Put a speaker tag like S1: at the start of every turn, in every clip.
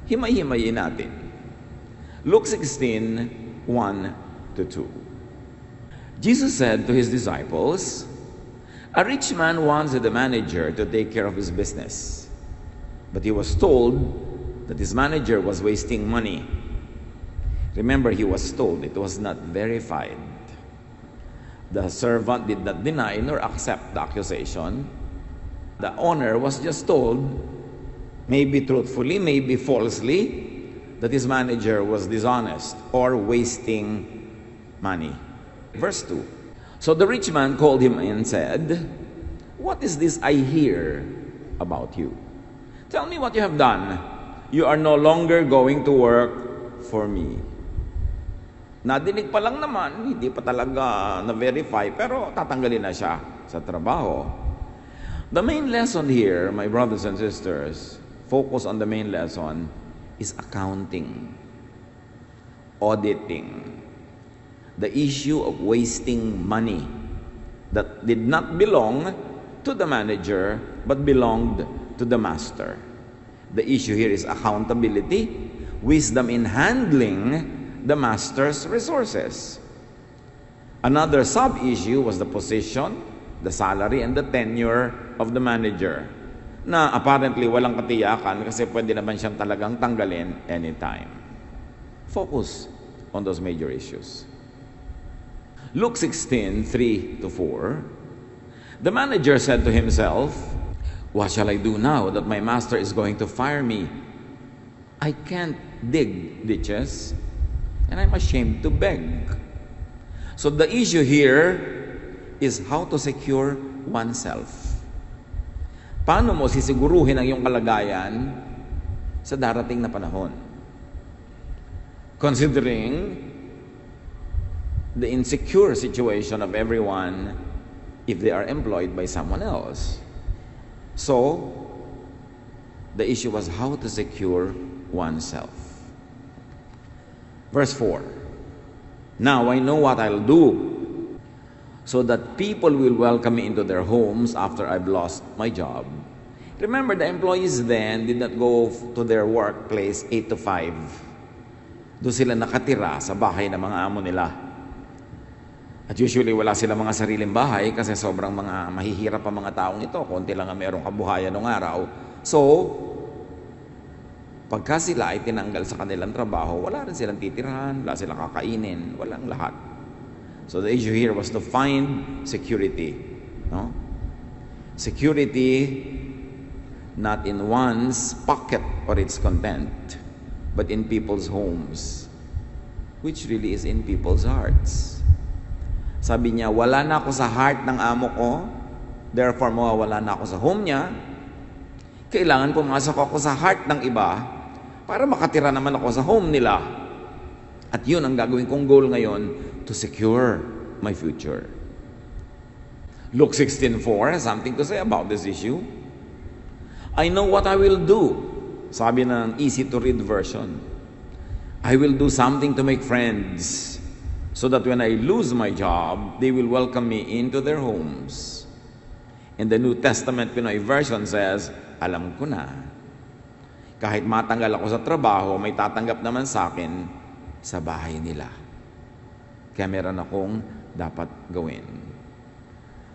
S1: himay-himayin natin. Luke 16, 1-2. Jesus said to his disciples, "A rich man wanted the manager to take care of his business. But he was told that his manager was wasting money." Remember, he was told, it was not verified. The servant did not deny nor accept the accusation. The owner was just told, maybe truthfully, maybe falsely, that his manager was dishonest or wasting money. Verse 2. So the rich man called him and said, "What is this I hear about you? Tell me what you have done. You are no longer going to work for me." Nadinig pa lang naman, hindi pa talaga na-verify, pero tatanggalin na siya sa trabaho. The main lesson here, my brothers and sisters, focus on the main lesson, is accounting, auditing. The issue of wasting money that did not belong to the manager but belonged to the master. The issue here is accountability, wisdom in handling the master's resources. Another sub-issue was the position, the salary, and the tenure of the manager, na apparently walang katiyakan kasi pwede naman siyang talagang tanggalin anytime. Focus on those major issues. Luke 16, 3-4. The manager said to himself, "What shall I do now that my master is going to fire me? I can't dig ditches, and I'm ashamed to beg." So the issue here is how to secure oneself. Paano mo sisiguruhin ang iyong kalagayan sa darating na panahon? Considering the insecure situation of everyone if they are employed by someone else. So, the issue was how to secure oneself. Verse 4. Now I know what I'll do so that people will welcome me into their homes after I've lost my job. Remember, the employees then did not go to their workplace 8 to 5. Doon sila nakatira sa bahay ng mga amo nila. At usually wala silang mga sariling bahay kasi sobrang mga mahihirap ang mga taong ito. Konti lang ang mayroong kabuhayan ng araw. So, pagka sila ay tinanggal sa kanilang trabaho, wala rin silang titirahan, wala silang kakainin, walang lahat. So the issue here was to find security. No? Security not in one's pocket or its content, but in people's homes, which really is in people's hearts. Sabi niya, wala na ako sa heart ng amo ko, therefore mawawala na ako sa home niya. Kailangan pumasok ako sa heart ng iba para makatira naman ako sa home nila. At yun ang gagawin kong goal ngayon, to secure my future. Luke 16:4 has something to say about this issue. I know what I will do. Sabi ng easy to read version. I will do something to make friends, so that when I lose my job, they will welcome me into their homes. And the New Testament Pinoy version says, alam ko na. Kahit matanggal ako sa trabaho, may tatanggap naman sa akin sa bahay nila. Kaya meron akong dapat gawin.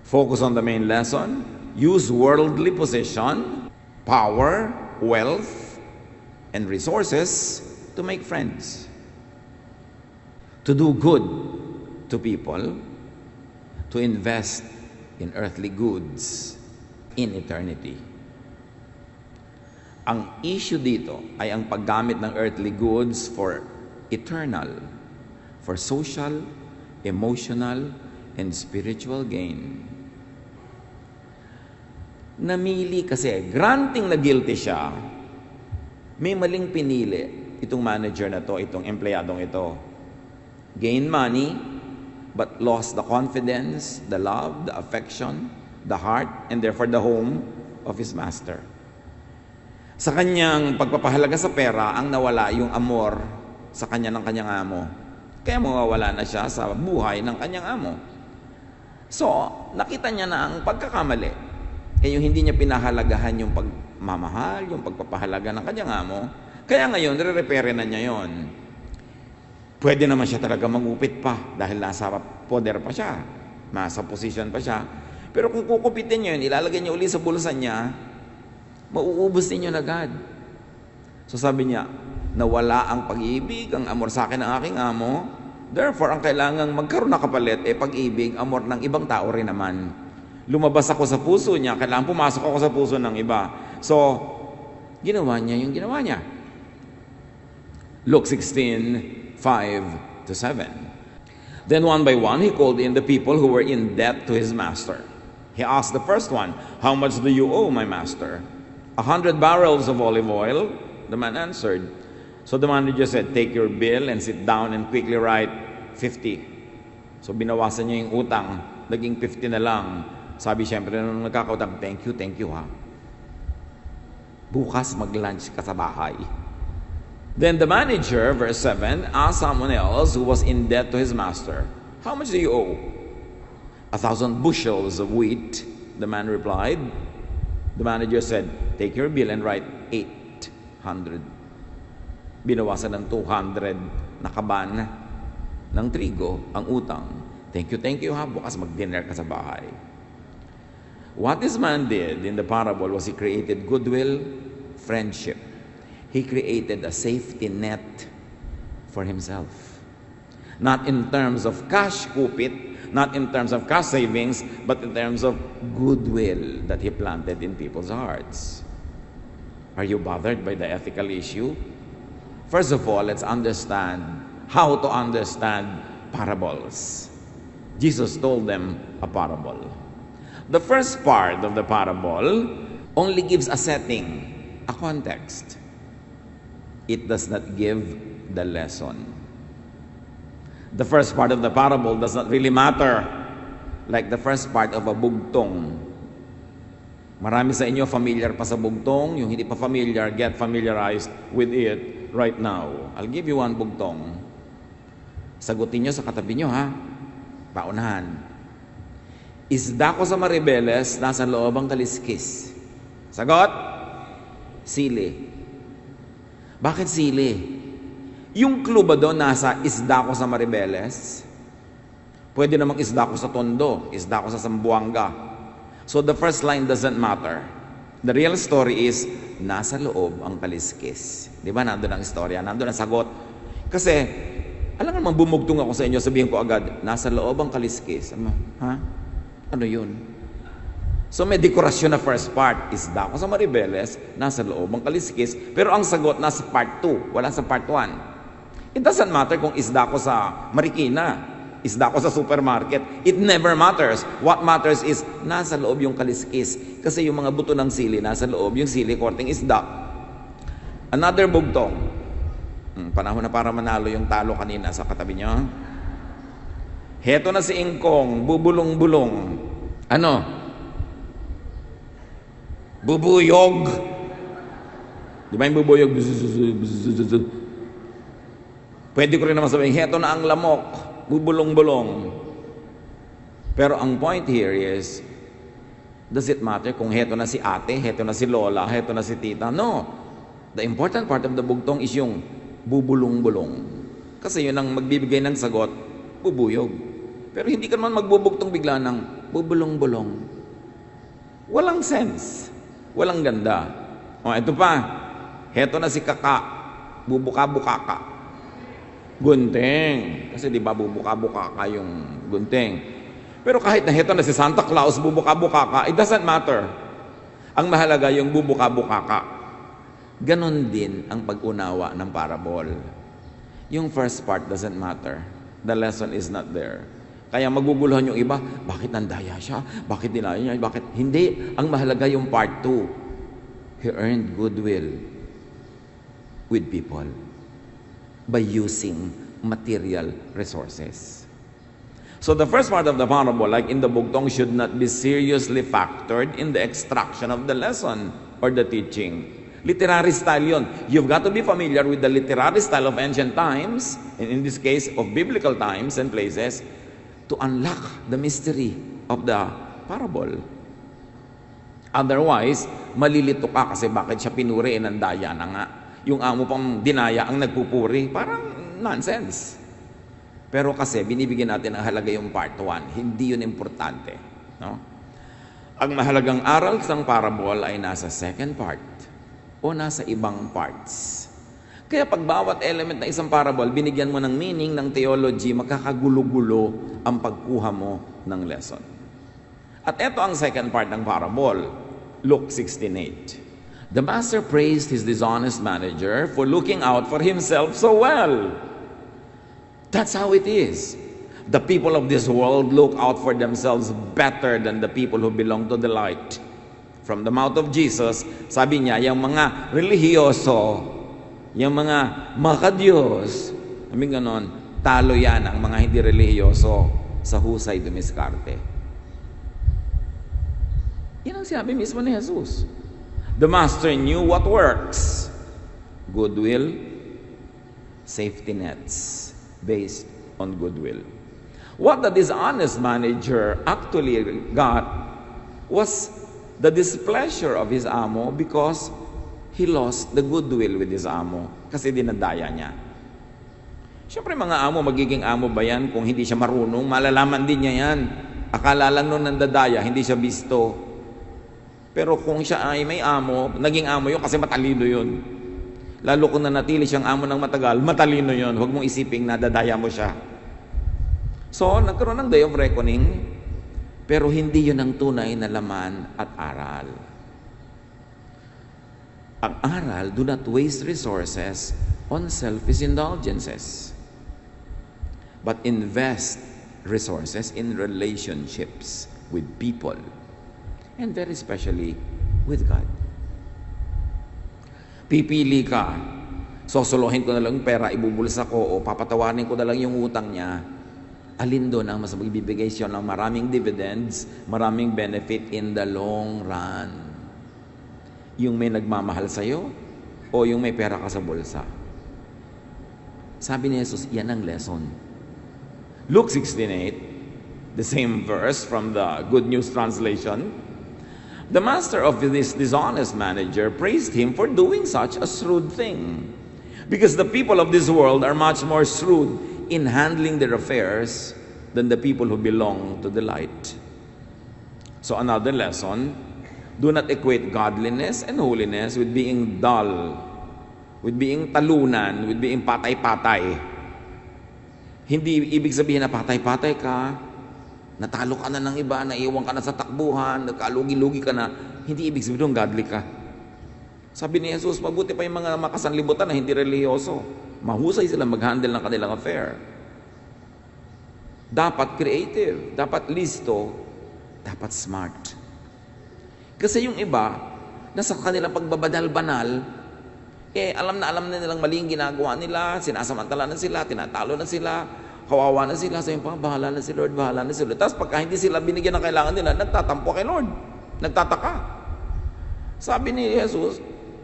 S1: Focus on the main lesson. Use worldly position, power, wealth, and resources to make friends. To do good to people, to invest in earthly goods in eternity. Ang issue dito ay ang paggamit ng earthly goods for eternal, for social, emotional, and spiritual gain. Namili kasi, granting na guilty siya, may maling pinili itong manager na to, itong empleyadong ito. Gain money, but lost the confidence, the love, the affection, the heart, and therefore the home of his master. Sa kanyang pagpapahalaga sa pera, ang nawala yung amor sa kanya ng kanyang amo. Kaya mawawala na siya sa buhay ng kanyang amo. So, nakita niya na ang pagkakamali. Yung hindi niya pinahalagahan yung pagmamahal, yung pagpapahalaga ng kanyang amo, Kaya ngayon, nire-repere na niya yon. Pwede naman siya talaga magupit pa dahil nasa poder pa siya, nasa position pa siya. Pero kung kukupitin niya yun, ilalagay niya uli sa bulsa niya, mauubos ninyo na agad. So sabi niya, nawala ang pag-ibig, ang amor sa akin ng aking amo. Therefore, ang kailangang magkaroon na kapalit, pag-ibig, amor ng ibang tao rin naman. Lumabas ako sa puso niya, kailangan pumasok ako sa puso ng iba. So, ginawa niya yung ginawa niya. Luke 16:5-7. Then one by one, he called in the people who were in debt to his master. He asked the first one, "How much do you owe my master?" 100 barrels of olive oil. The man answered. So the manager said, "Take your bill and sit down and quickly write 50. So binawasan niya yung utang, naging 50 na lang. Sabi siyempre nung nagkakautang, thank you ha. Bukas mag-lunch ka sa bahay." Then the manager, verse 7, asked someone else who was in debt to his master, "How much do you owe?" 1,000 bushels of wheat, the man replied. The manager said, "Take your bill and write 800. Binawasan ng 200 na kaban ng trigo ang utang. Thank you ha, bukas mag-dinner ka sa bahay." What this man did in the parable was he created goodwill, friendship. He created a safety net for himself. Not in terms of cash kupit, not in terms of cash savings, but in terms of goodwill that he planted in people's hearts. Are you bothered by the ethical issue? First of all, let's understand how to understand parables. Jesus told them a parable. The first part of the parable only gives a setting, a context. It does not give the lesson. The first part of the parable does not really matter, like the first part of a bugtong. Marami sa inyo familiar pa sa bugtong. Yung hindi pa familiar, get familiarized with it right now. I'll give you one bugtong. Sagutin nyo sa katabi nyo, ha? Paunahan. Isda ko sa Maribeles, nasa loob ang kaliskis. Sagot? Sili. Bakit sili? Yung clue ba doon nasa isda ko sa Maribeles? Pwede namang isda ko sa Tondo, isda ko sa Zamboanga. So the first line doesn't matter. The real story is, nasa loob ang kaliskis. Di ba? Nandun ang istorya, nandun ang sagot. Kasi, alam naman, bumugtong ako sa inyo, sabihin ko agad, nasa loob ang kaliskis. Ha? Ano yun? So may dekorasyon na first part. Isda ko sa Maribeles, nasa loob ang kaliskis. Pero ang sagot nasa part 2, wala sa part 1. It doesn't matter kung isda ko sa Marikina, isda ko sa supermarket. It never matters. What matters is, nasa loob yung kaliskis. Kasi yung mga buto ng sili, nasa loob yung sili, korting isda. Another bugtong. Panahon na para manalo yung talo kanina sa katabi niyo. Heto na si Ingkong, bubulong-bulong. Ano? Bubuyog. Di ba yung bubuyog? Pwede ko rin naman sabihin, heto na ang lamok, bubulong-bulong. Pero ang point here is, does it matter kung heto na si ate, heto na si lola, heto na si tita? No. The important part of the bugtong is yung bubulong-bulong. Kasi yun ang magbibigay ng sagot, bubuyog. Pero hindi ka naman magbubugtong bigla ng bubulong-bulong. Walang sense. Walang ganda. O, ito pa. Heto na si kaka. Bubuka-buka ka. Gunting. Kasi di ba bubuka-buka ka yung gunting. Pero kahit na heto na si Santa Claus, bubuka-buka ka, it doesn't matter. Ang mahalaga yung bubuka-buka ka. Ganon din ang pag-unawa ng parable. Yung first part doesn't matter. The lesson is not there. Kaya maguguluhan yung iba, bakit nandaya siya? Bakit dinaya niya? Bakit? Hindi. Ang mahalaga yung part 2. He earned goodwill with people by using material resources. So the first part of the parable, like in the bugtong, should not be seriously factored in the extraction of the lesson or the teaching. Literary style yun. You've got to be familiar with the literary style of ancient times, and in this case, of biblical times and places, to unlock the mystery of the parable. Otherwise, malilito ka kasi bakit siya pinuri, nandaya na nga. Yung amo pang dinaya ang nagpupuri. Parang nonsense. Pero kasi binibigyan natin ang halaga yung part 1. Hindi yun importante. No? Ang mahalagang aral ng parable ay nasa second part o nasa ibang parts. Kaya pag bawat element ng isang parable, binigyan mo ng meaning, ng theology, makakagulo-gulo ang pagkuha mo ng lesson. At ito ang second part ng parable, Luke 16:8. The master praised his dishonest manager for looking out for himself so well. That's how it is. The people of this world look out for themselves better than the people who belong to the light. From the mouth of Jesus, sabi niya, yung mga relihiyoso, yung mga makadiyos, sabi ganon, talo yan ang mga hindi relihiyoso sa husay dumiskarte. Yan ang sinabi mismo ni Jesus. The master knew what works. Goodwill, safety nets, based on goodwill. What the dishonest manager actually got was the displeasure of his amo because he lost the goodwill with his amo kasi dinadaya niya. Siyempre mga amo, magiging amo ba yan kung hindi siya marunong? Malalaman din niya yan. Akala lang nung nandadaya, hindi siya bisto. Pero kung siya ay may amo, naging amo yun kasi matalino yun. Lalo kung nanatili siyang amo ng matagal, matalino yun. Huwag mong isiping nadadaya mo siya. So, nagkaroon ng day of reckoning, pero hindi yun ang tunay na laman at aral. Ang aral, do not waste resources on selfish indulgences, but invest resources in relationships with people, and very especially with God. Pipili ka, sosolohin ko na lang pera, ibubulsa ko, o papatawanin ko na lang yung utang niya. Alin doon ang mas magbibigay siya ng maraming dividends, maraming benefit in the long run? Yung may nagmamahal sa'yo o yung may pera ka sa bulsa? Sabi ni Jesus, yan ang lesson. Luke 16:8, the same verse from the Good News Translation. The master of this dishonest manager praised him for doing such a shrewd thing, because the people of this world are much more shrewd in handling their affairs than the people who belong to the light. So another lesson, do not equate godliness and holiness with being dull, with being talunan, with being patay-patay. Hindi ibig sabihin na patay-patay ka, natalo ka na ng iba, naiwan ka na sa takbuhan, nagkalugi-lugi ka na. Hindi ibig sabihin godly ka. Sabi ni Jesus, mabuti pa yung mga makasanlibutan na hindi relihiyoso. Mahusay sila mag-handle ng kanilang affair. Dapat creative, dapat listo, dapat smart. Kasi yung iba, nasa kanilang pagbabadal-banal, alam na nilang maling ginagawa nila, sinasamantala na sila, tinatalo na sila, kawawa na sila, sabi pa, bahala na si Lord, bahala na si Lord. Tapos pagka hindi sila binigyan ng kailangan nila, nagtatampo kay Lord, nagtataka. Sabi ni Jesus,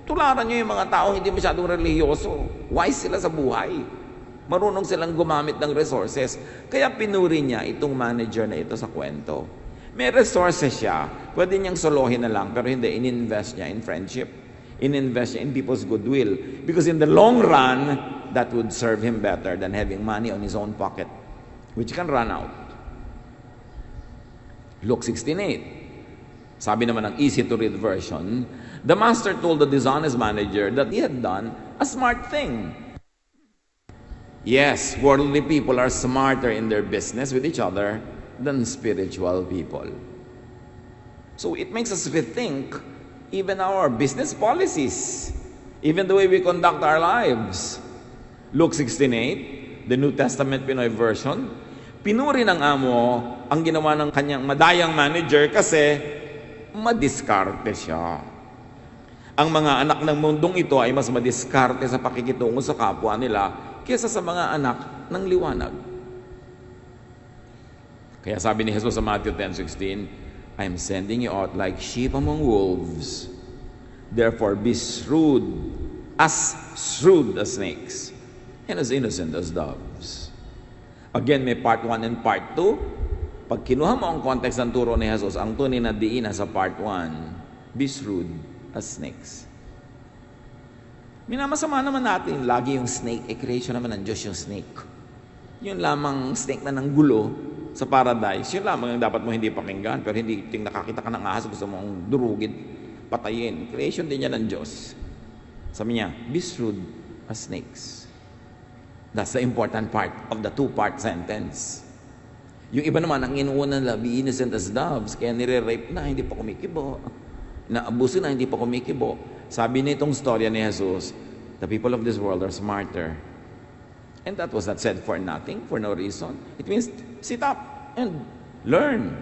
S1: tularan nyo yung mga tao hindi masyadong relihiyoso. Wise sila sa buhay. Marunong silang gumamit ng resources. Kaya pinuri niya itong manager na ito sa kwento. May resources siya, pwede niyang solohin na lang, pero hindi, in-invest niya in friendship. In-invest niya in people's goodwill. Because in the long run, that would serve him better than having money on his own pocket, which can run out. Luke 16:8. Sabi naman ng easy-to-read version, the master told the dishonest manager that he had done a smart thing. Yes, worldly people are smarter in their business with each other than spiritual people. So it makes us rethink even our business policies, even the way we conduct our lives. Luke 16:8, the New Testament Pinoy version, pinuri ng amo ang ginawa ng kanyang madayang manager kasi madiskarte siya. Ang mga anak ng mundong ito ay mas madiskarte sa pakikitungo sa kapwa nila kaysa sa mga anak ng liwanag. Kaya sabi ni Jesus sa Matthew 10:16, I am sending you out like sheep among wolves. Therefore be shrewd as snakes, and as innocent as doves. Again, may part 1 and part 2. Pag kinuha mo ang context ng turo ni Jesus, ang tunay na diin sa part 1, be shrewd as snakes. Minamasama naman natin, lagi yung snake, creation naman ng Diyos yung snake. Yun lamang snake na ng gulo sa paradise, yun lamang ang dapat mo hindi pakinggan, pero hindi ting nakakita ka ng ahas, gusto mong durugin, patayin. Creation din yan ng Diyos. Sabi niya, be shrewd as snakes. That's the important part of the two-part sentence. Yung iba naman, ang inuunan nila, be innocent as doves, kaya nire-rape na, hindi pa kumikibo. Naabuso na, hindi pa kumikibo. Sabi nitong storya ni Jesus, the people of this world are smarter. And that was not said for nothing, for no reason. It means, sit up and learn.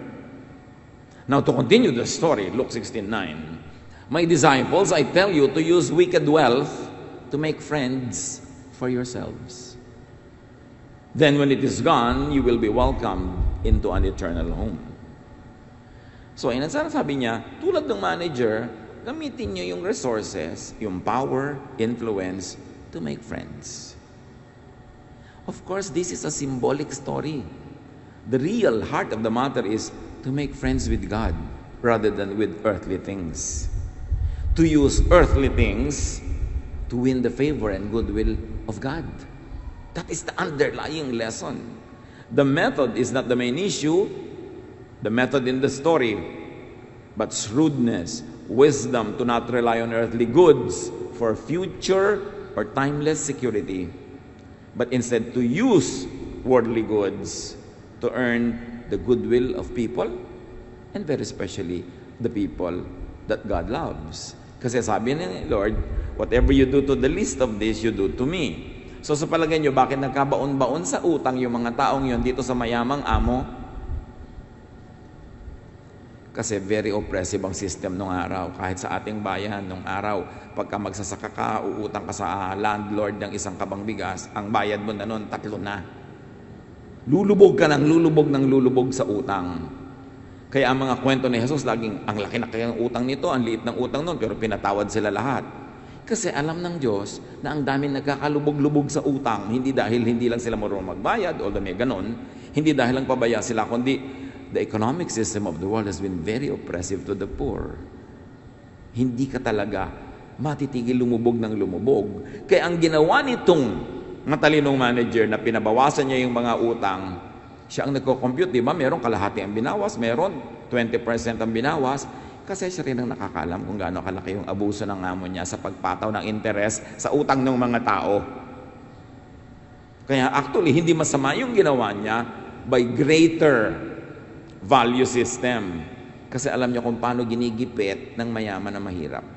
S1: Now, to continue the story, Luke 16:9, my disciples, I tell you to use wicked wealth to make friends for yourselves. Then when it is gone, you will be welcomed into an eternal home. So, sabi niya, tulad ng manager, gamitin niyo yung resources, yung power, influence, to make friends. Of course, this is a symbolic story. The real heart of the matter is to make friends with God rather than with earthly things. To use earthly things to win the favor and goodwill of God. That is the underlying lesson. The method is not the main issue, the method in the story, but shrewdness, wisdom to not rely on earthly goods for future or timeless security, but instead to use worldly goods to earn the goodwill of people, and very especially the people that God loves. Kasi sabi ni Lord, whatever you do to the least of this, you do to me. So sa palagay nyo, bakit nagkabaon-baon sa utang yung mga taong yon dito sa mayamang amo? Kasi very oppressive ang system nung araw. Kahit sa ating bayan nung araw, pagka magsasaka ka, uutang ka sa landlord ng isang kabang bigas, ang bayad mo na nun, 3 na. Lulubog ka ng lulubog sa utang. Kaya ang mga kwento ni Jesus, laging, ang laki na kayang utang nito, ang liit ng utang nun, pero pinatawad sila lahat. Kasi alam ng Diyos na ang dami nagkakalubog-lubog sa utang, hindi dahil hindi lang sila marunong magbayad, although may ganon, hindi dahil lang pabaya sila, kundi the economic system of the world has been very oppressive to the poor. Hindi ka talaga matitigil lumubog ng lumubog. Kaya ang ginawa nitong matalinong manager na pinabawasan niya yung mga utang, siya ang nagko-compute, di ba? Meron kalahati ang binawas, meron 20% ang binawas, kasi siya rin ang nakakaalam kung gaano kalaki yung abuso ng amo niya sa pagpataw ng interes sa utang ng mga tao. Kaya actually, hindi masama yung ginawa niya by greater value system. Kasi alam niya kung paano ginigipit ng mayaman na mahirap.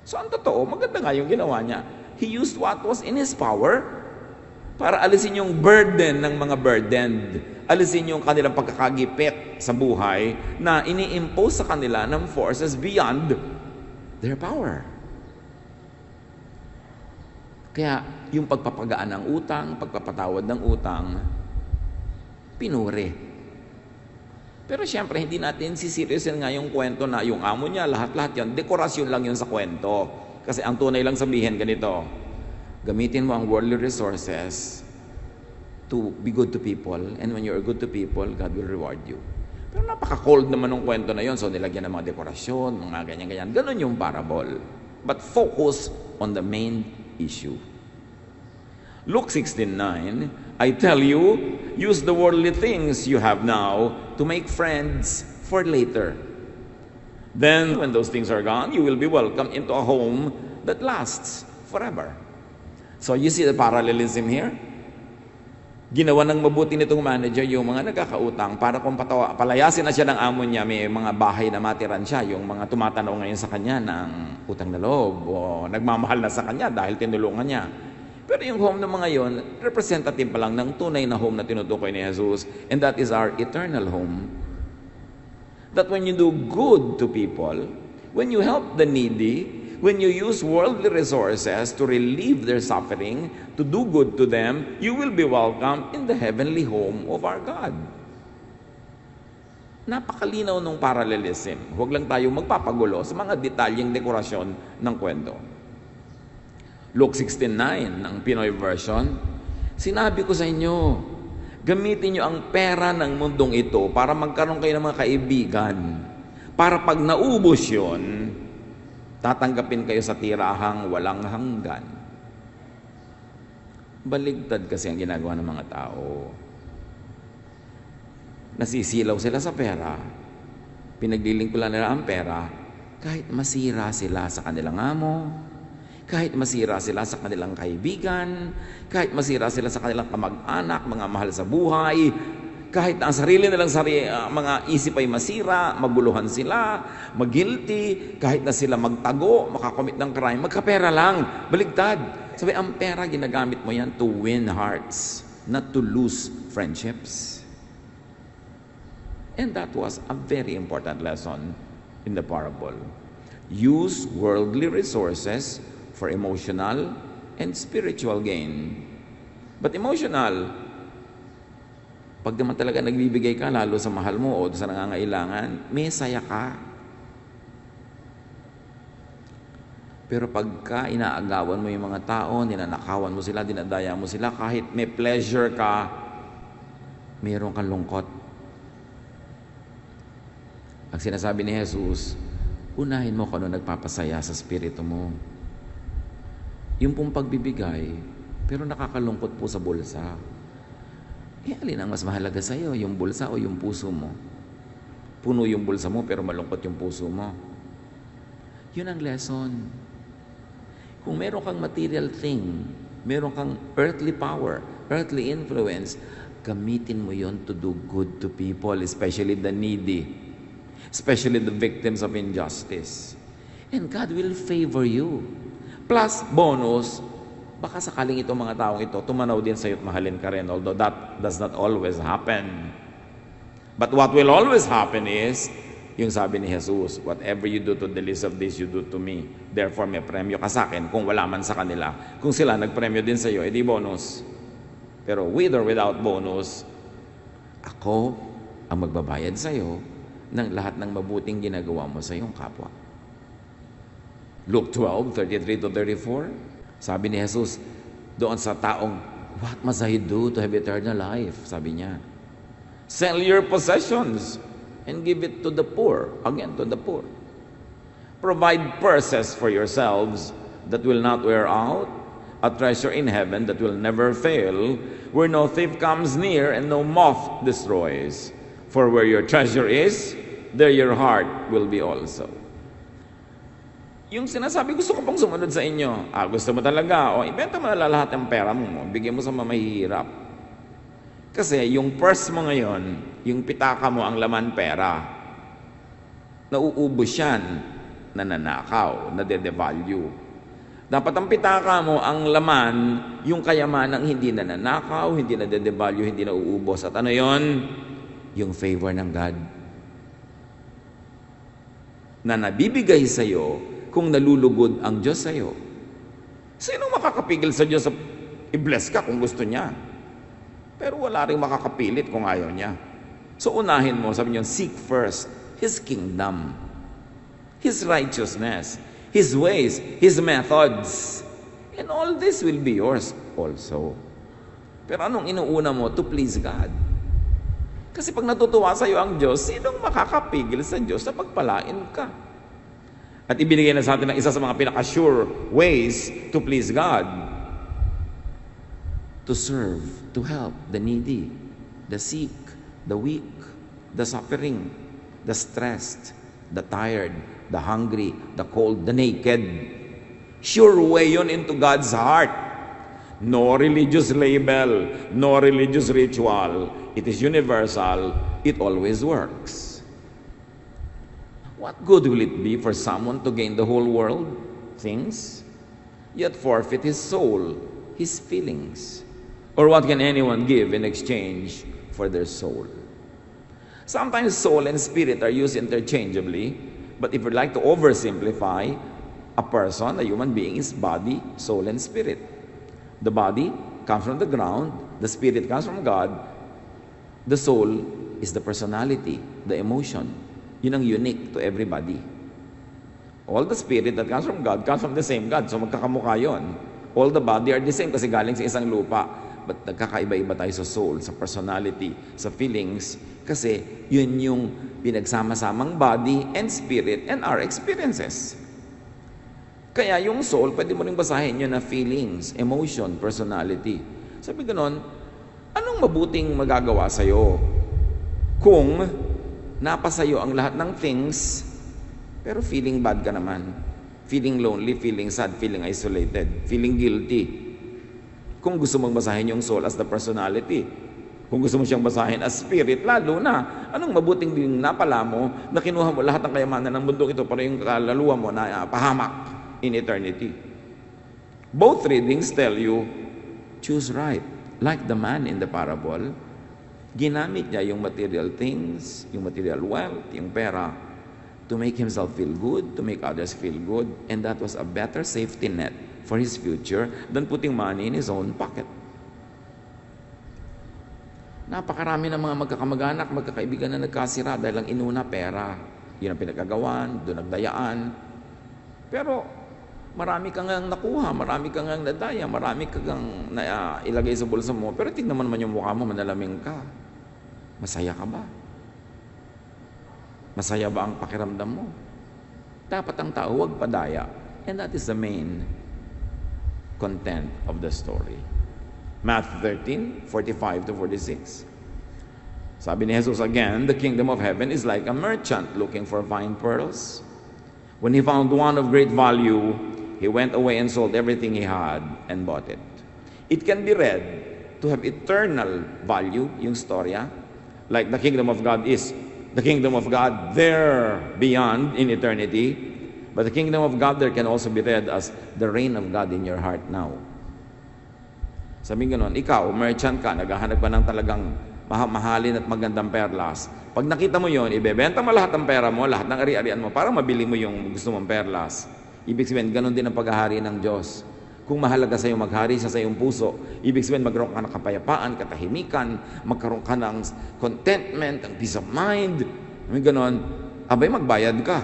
S1: So ang totoo, maganda nga yung ginawa niya. He used what was in his power para alisin yung burden ng mga burdened. Alisin yung kanilang pagkakagipit sa buhay na ini-impose sa kanila ng forces beyond their power. Kaya yung pagpapagaan ng utang, pagpapatawad ng utang, pinuri. Pero siyempre, hindi natin siseryosin nga yung kwento na yung amo niya, lahat-lahat yun, dekorasyon lang yun sa kwento. Kasi ang tunay lang sabihin ganito, gamitin mo ang worldly resources to be good to people, and when you're good to people, God will reward you. Pero napaka-cold naman ng kwento na yun, so nilagyan ng mga dekorasyon, mga ganyan-ganyan. Ganon yung parable. But focus on the main issue. Luke 16:9, I tell you, use the worldly things you have now to make friends for later. Then, when those things are gone, you will be welcomed into a home that lasts forever. So, you see the parallelism here? Ginawa ng mabuti nitong manager yung mga nagkakautang para kung palayasin na siya ng amo niya, may mga bahay na matiran siya, yung mga tumatanaw ngayon sa kanya ng utang na loob o nagmamahal na sa kanya dahil tinulungan niya. Pero yung home ng mga yon, representative pa lang ng tunay na home na tinutukoy ni Jesus, and that is our eternal home. That when you do good to people, when you help the needy, when you use worldly resources to relieve their suffering, to do good to them, you will be welcome in the heavenly home of our God. Napakalinaw ng parallelism. Huwag lang tayo magpapagulo sa mga detalyeng dekorasyon ng kwento. Luke 16:9 ng Pinoy version, sinabi ko sa inyo, gamitin nyo ang pera ng mundong ito para magkaroon kayo ng mga kaibigan. Para pag naubos yun, Tatanggapin kayo sa tirahang walang hanggan. Baligtad kasi ang ginagawa ng mga tao. Nasisilaw sila sa pera, pinaglilingkuran nila ang pera, kahit masira sila sa kanilang amo, kahit masira sila sa kanilang kaibigan, kahit masira sila sa kanilang kamag-anak, mga mahal sa buhay, kahit ang sarili nilang mga isip ay masira, maguluhan sila, mag-guilty, kahit na sila magtago, makakomit ng crime, magkapera lang, baligtad. Sabi, ang pera ginagamit mo yan to win hearts, not to lose friendships. And that was a very important lesson in the parable. Use worldly resources for emotional and spiritual gain. But emotional, pag naman talaga nagbibigay ka, lalo sa mahal mo o sa nangangailangan, may saya ka. Pero pagka inaagawan mo yung mga tao, ninanakawan mo sila, dinadaya mo sila, kahit may pleasure ka, mayroon kang lungkot. Ang sinasabi ni Jesus, unahin mo kung ano nagpapasaya sa spirito mo. Yung pong pagbibigay, pero nakakalungkot po sa bulsa. Alin ang mas mahalaga sa iyo, yung bulsa o yung puso mo? Puno yung bulsa mo, pero malungkot yung puso mo. Yun ang lesson. Kung meron kang material thing, meron kang earthly power, earthly influence, gamitin mo yon to do good to people, especially the needy, especially the victims of injustice. And God will favor you. Plus, bonus, baka sakaling itong mga taong ito, tumanaw din sa'yo at mahalin ka rin, although that does not always happen. But what will always happen is, yung sabi ni Jesus, whatever you do to the least of this, you do to me. Therefore, may premyo ka sa akin kung wala man sa kanila. Kung sila nagpremyo din sa'yo, edi bonus. Pero with or without bonus, ako ang magbabayad sa'yo ng lahat ng mabuting ginagawa mo sa iyong kapwa. Luke 12:33 to 34, sabi ni Jesus doon sa taong, what must I do to have eternal life? Sabi niya, sell your possessions and give it to the poor. Again, to the poor. Provide purses for yourselves that will not wear out, a treasure in heaven that will never fail, where no thief comes near and no moth destroys. For where your treasure is, there your heart will be also. Yung sinasabi, gusto ko pang sumunod sa inyo. Gusto mo talaga, ibenta mo na lahat ng pera mo, bigyan mo sa mamahihirap. Kasi yung purse mo ngayon, yung pitaka mo ang laman pera, nauubos yan, nananakaw, nade-devalue. Dapat ang pitaka mo, ang laman, yung kayamanang hindi nananakaw, hindi nade-devalue, hindi nauubos. At ano yon? Yung favor ng God na nabibigay sa'yo kung nalulugod ang Diyos sa'yo. Sino makakapigil sa Diyos sa i-bless ka kung gusto niya? Pero wala rin makakapilit kung ayaw niya. So unahin mo, sabi niyo, seek first His kingdom, His righteousness, His ways, His methods, and all this will be yours also. Pero anong inuuna mo? To please God. Kasi pag natutuwa sa iyo ang Diyos, sinong makakapigil sa Diyos na pagpalain ka? At ibinigay na sa atin ang isa sa mga pinaka-sure ways to please God. To serve, to help the needy, the sick, the weak, the suffering, the stressed, the tired, the hungry, the cold, the naked. Sure way yun into God's heart. No religious label, no religious ritual. It is universal. It always works. What good will it be for someone to gain the whole world, things, yet forfeit his soul, his feelings? Or what can anyone give in exchange for their soul? Sometimes soul and spirit are used interchangeably, but if you'd like to oversimplify, a person, a human being, is body, soul, and spirit. The body comes from the ground, the spirit comes from God, the soul is the personality, the emotion. Yun ang unique to everybody. All the spirit that comes from God comes from the same God. So magkakamukha yun. All the body are the same kasi galing sa isang lupa. But nagkakaiba-iba tayo sa soul, sa personality, sa feelings. Kasi yun yung pinagsama-samang body and spirit and our experiences. Kaya yung soul, pwede mo rin basahin yun na feelings, emotion, personality. Sabi ganon, anong mabuting magagawa sa'yo kung napasayo ang lahat ng things, pero feeling bad ka naman? Feeling lonely, feeling sad, feeling isolated, feeling guilty. Kung gusto mong basahin yung soul as the personality, kung gusto mo siyang basahin as spirit, lalo na, anong mabuting din napala mo na kinuha mo lahat ng kayamanan ng bundok ito para yung kaluluwa mo na pahamak in eternity? Both readings tell you, choose right. Like the man in the parable, ginamit niya yung material things, yung material wealth, yung pera, to make himself feel good, to make others feel good, and that was a better safety net for his future than putting money in his own pocket. Napakarami ng mga magkakamag-anak, magkakaibigan na nagkasira dahil lang inuna pera. Yun ang pinagkagawan, doon nagdayaan. Pero marami kang nakuha, marami kang nadaya, marami kang ilagay sa bulsa mo. Pero tignan mo naman yung mukha mo, manalaming ka. Masaya ka ba? Masaya ba ang pakiramdam mo? Dapat ang tao huwag padaya. And that is the main content of the story. Matthew 13, 45 to 46. Sabi ni Jesus again, the kingdom of heaven is like a merchant looking for fine pearls. When he found one of great value, he went away and sold everything he had and bought it. It can be read to have eternal value, yung storya, like the kingdom of God is the kingdom of God there beyond in eternity. But the kingdom of God there can also be read as the reign of God in your heart now. Sabi ganon, ikaw, merchant ka, naghahanap ka ng talagang mahalin at magandang perlas. Pag nakita mo yon, ibebenta mo lahat ng pera mo, lahat ng ari-arian mo, para mabili mo yung gusto mong perlas. Ibig sabihin, ganon din ang paghahari ng Diyos. Kung mahalaga sa iyo maghari sa iyong puso, ibig sabihin magkaroon ka ng kapayapaan, katahimikan, magkaroon ka ng contentment, ng peace of mind. May ganon, abay magbayad ka.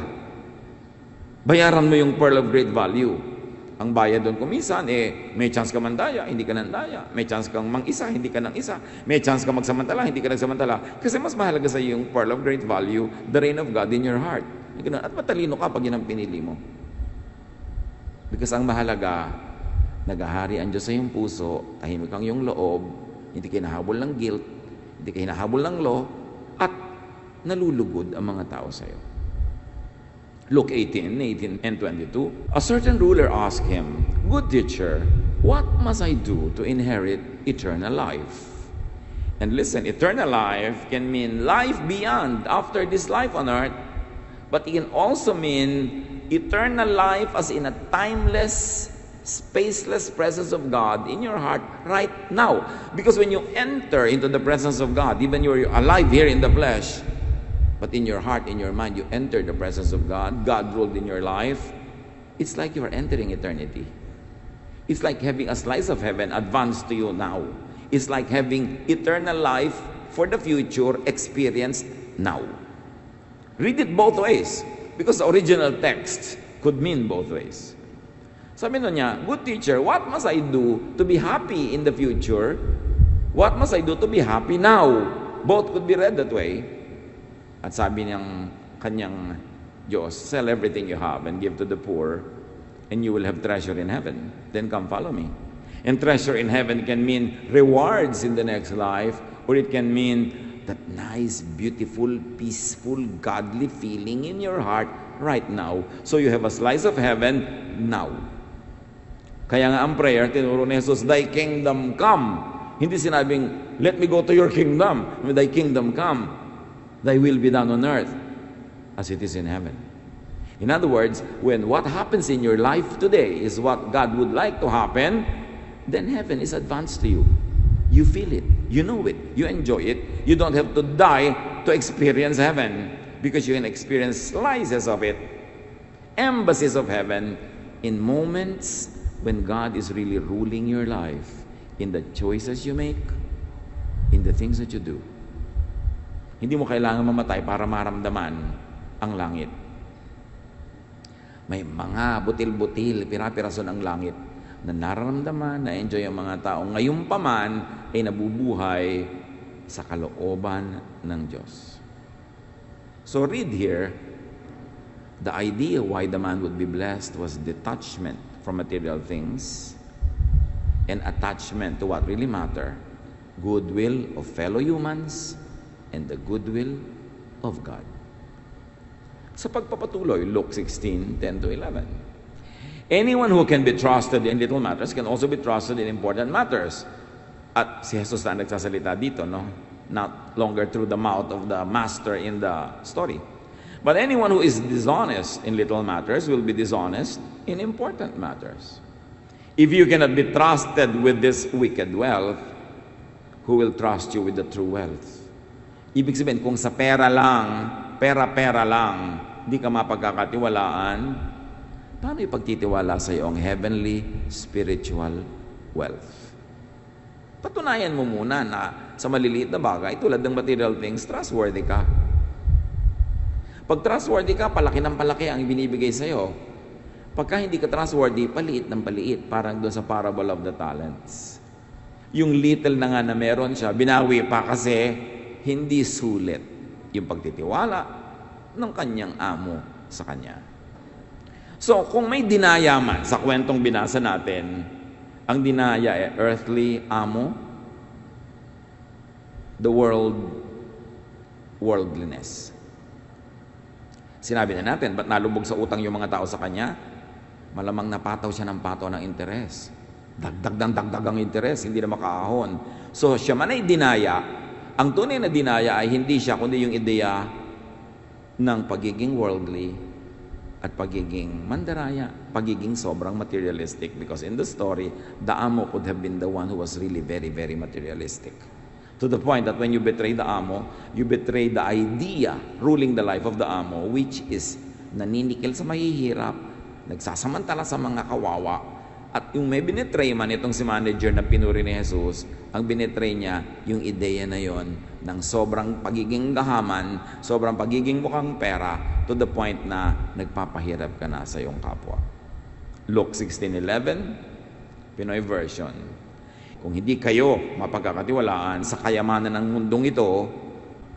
S1: Bayaran mo yung pearl of great value. Ang bayad doon kumisan, may chance ka mandaya, hindi ka nandaya. May chance kang mang-isa, hindi ka nang isa. May chance ka magsamantala, hindi ka nagsamantala. Kasi mas mahalaga sa iyo yung pearl of great value, the reign of God in your heart. At matalino ka pag yun ang pinili mo. Because ang mahalaga, naghahari ang Diyos sa iyong puso, tahimik ang iyong loob, hindi ka hinahabol ng guilt, hindi ka hinahabol ng law, at nalulugod ang mga tao sa iyo. Luke 18 and 22. A certain ruler asked him, "Good teacher, what must I do to inherit eternal life?" And listen, eternal life can mean life beyond, after this life on earth, but it can also mean eternal life as in a timeless, spaceless presence of God in your heart right now. Because when you enter into the presence of God, even you're alive here in the flesh, but in your heart, in your mind, you enter the presence of God. God ruled in your life. It's like you are entering eternity. It's like having a slice of heaven advanced to you now. It's like having eternal life for the future experienced now. Read it both ways, because the original text could mean both ways. Sabi nun niya, good teacher, what must I do to be happy in the future? What must I do to be happy now? Both could be read that way. At sabi niyang kanyang Diyos, sell everything you have and give to the poor, and you will have treasure in heaven. Then come follow me. And treasure in heaven can mean rewards in the next life, or it can mean that nice, beautiful, peaceful, godly feeling in your heart right now. So you have a slice of heaven now. Kaya nga ang prayer, tinuro ni Jesus, thy kingdom come. Hindi sinabing, let me go to your kingdom. Thy kingdom come. Thy will be done on earth as it is in heaven. In other words, when what happens in your life today is what God would like to happen, then heaven is advanced to you. You feel it. You know it. You enjoy it. You don't have to die to experience heaven, because you can experience slices of it, embassies of heaven, in moments when God is really ruling your life, in the choices you make, in the things that you do. Hindi mo kailangan mamatay para maramdaman ang langit. May mga butil-butil, pira-piraso ng langit na nararamdaman, na-enjoy ang mga tao. Ngayon pa man ay nabubuhay sa kalooban ng Diyos. So read here, The idea why the man would be blessed was detachment from material things and attachment to what really matter, goodwill of fellow humans and the goodwill of God. Sa pagpapatuloy, Luke 16:10-11. Anyone who can be trusted in little matters can also be trusted in important matters. At si Jesus na nagsasalita dito, no? Not longer through the mouth of the master in the story. But anyone who is dishonest in little matters will be dishonest in important matters. If you cannot be trusted with this wicked wealth, who will trust you with the true wealth? Ibig sabihin, kung sa pera lang, di ka mapagkakatiwalaan, paano ipagtitiwala sa iyo ang heavenly spiritual wealth? Patunayan mo muna na sa maliliit na bagay, tulad ng material things, trustworthy ka. Pag trustworthy ka, palaki ng palaki ang binibigay sa iyo. Pagka hindi ka trustworthy, paliit ng paliit, parang doon sa parable of the talents. Yung little na nga na meron siya, binawi pa kasi hindi sulit yung pagtitiwala ng kanyang amo sa kanya. So, kung may dinaya man sa kwentong binasa natin, ang dinaya ay earthly amo, the worldliness. Sinabi na natin, ba't nalubog sa utang yung mga tao sa kanya? Malamang napataw siya ng pataw ng interes. Dagdag ang interes, hindi na makaahon. So, siya man ay dinaya. Ang tunay na dinaya ay hindi siya, kundi yung ideya ng pagiging worldly at pagiging mandaraya, pagiging sobrang materialistic. Because in the story, the amo could have been the one who was really very, very materialistic. To the point that when you betray the amo, you betray the idea ruling the life of the amo, which is naninikil sa mahihirap, nagsasamantala sa mga kawawa. At yung may binetray man itong si manager na pinuri ni Jesus, ang binetray niya yung ideya na yon ng sobrang pagiging gahaman, sobrang pagiging mukhang pera, to the point na nagpapahirap ka na sa iyong kapwa. Luke 16:11, Pinoy version. Kung hindi kayo mapagkakatiwalaan sa kayamanan ng mundong ito,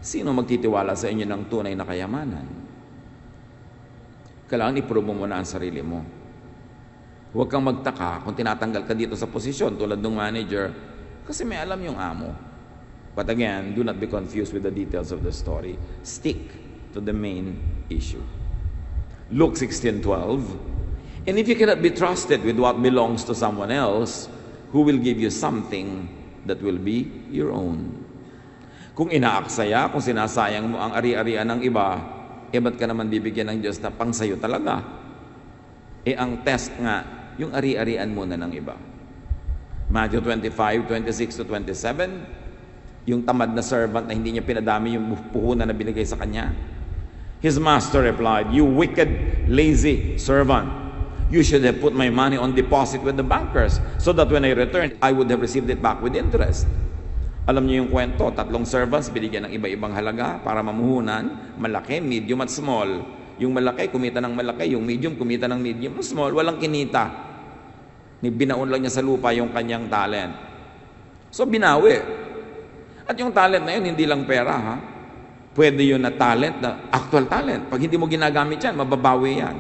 S1: sino magtitiwala sa inyo ng tunay na kayamanan? Kailangan i-prove mo muna ang sarili mo. Huwag kang magtaka kung tinatanggal ka dito sa posisyon tulad ng manager kasi may alam yung amo. But again, do not be confused with the details of the story. Stick to the main issue. Luke 16:12. And if you cannot be trusted with what belongs to someone else, who will give you something that will be your own? Kung inaaksaya, kung sinasayang mo ang ari-arian ng iba, ba't ka naman bibigyan ng Diyos na pang sayo talaga? Ang test nga, yung ari-arian muna ng iba. Matthew 25:26-27, yung tamad na servant na hindi niya pinadami yung puhunan na binigay sa kanya. His master replied, "You wicked, lazy servant. You should have put my money on deposit with the bankers so that when I returned, I would have received it back with interest." Alam niyo yung kwento, 3 servants binigyan ng iba-ibang halaga para mamuhunan, malaki, medium at small. Yung malaki, kumita ng malaki. Yung medium, kumita ng medium. Yung small, walang kinita. Binaon lang niya sa lupa yung kanyang talent. So, binawi. At yung talent na yun, hindi lang pera, ha? Pwede yun na talent, na actual talent. Pag hindi mo ginagamit yan, mababawi yan.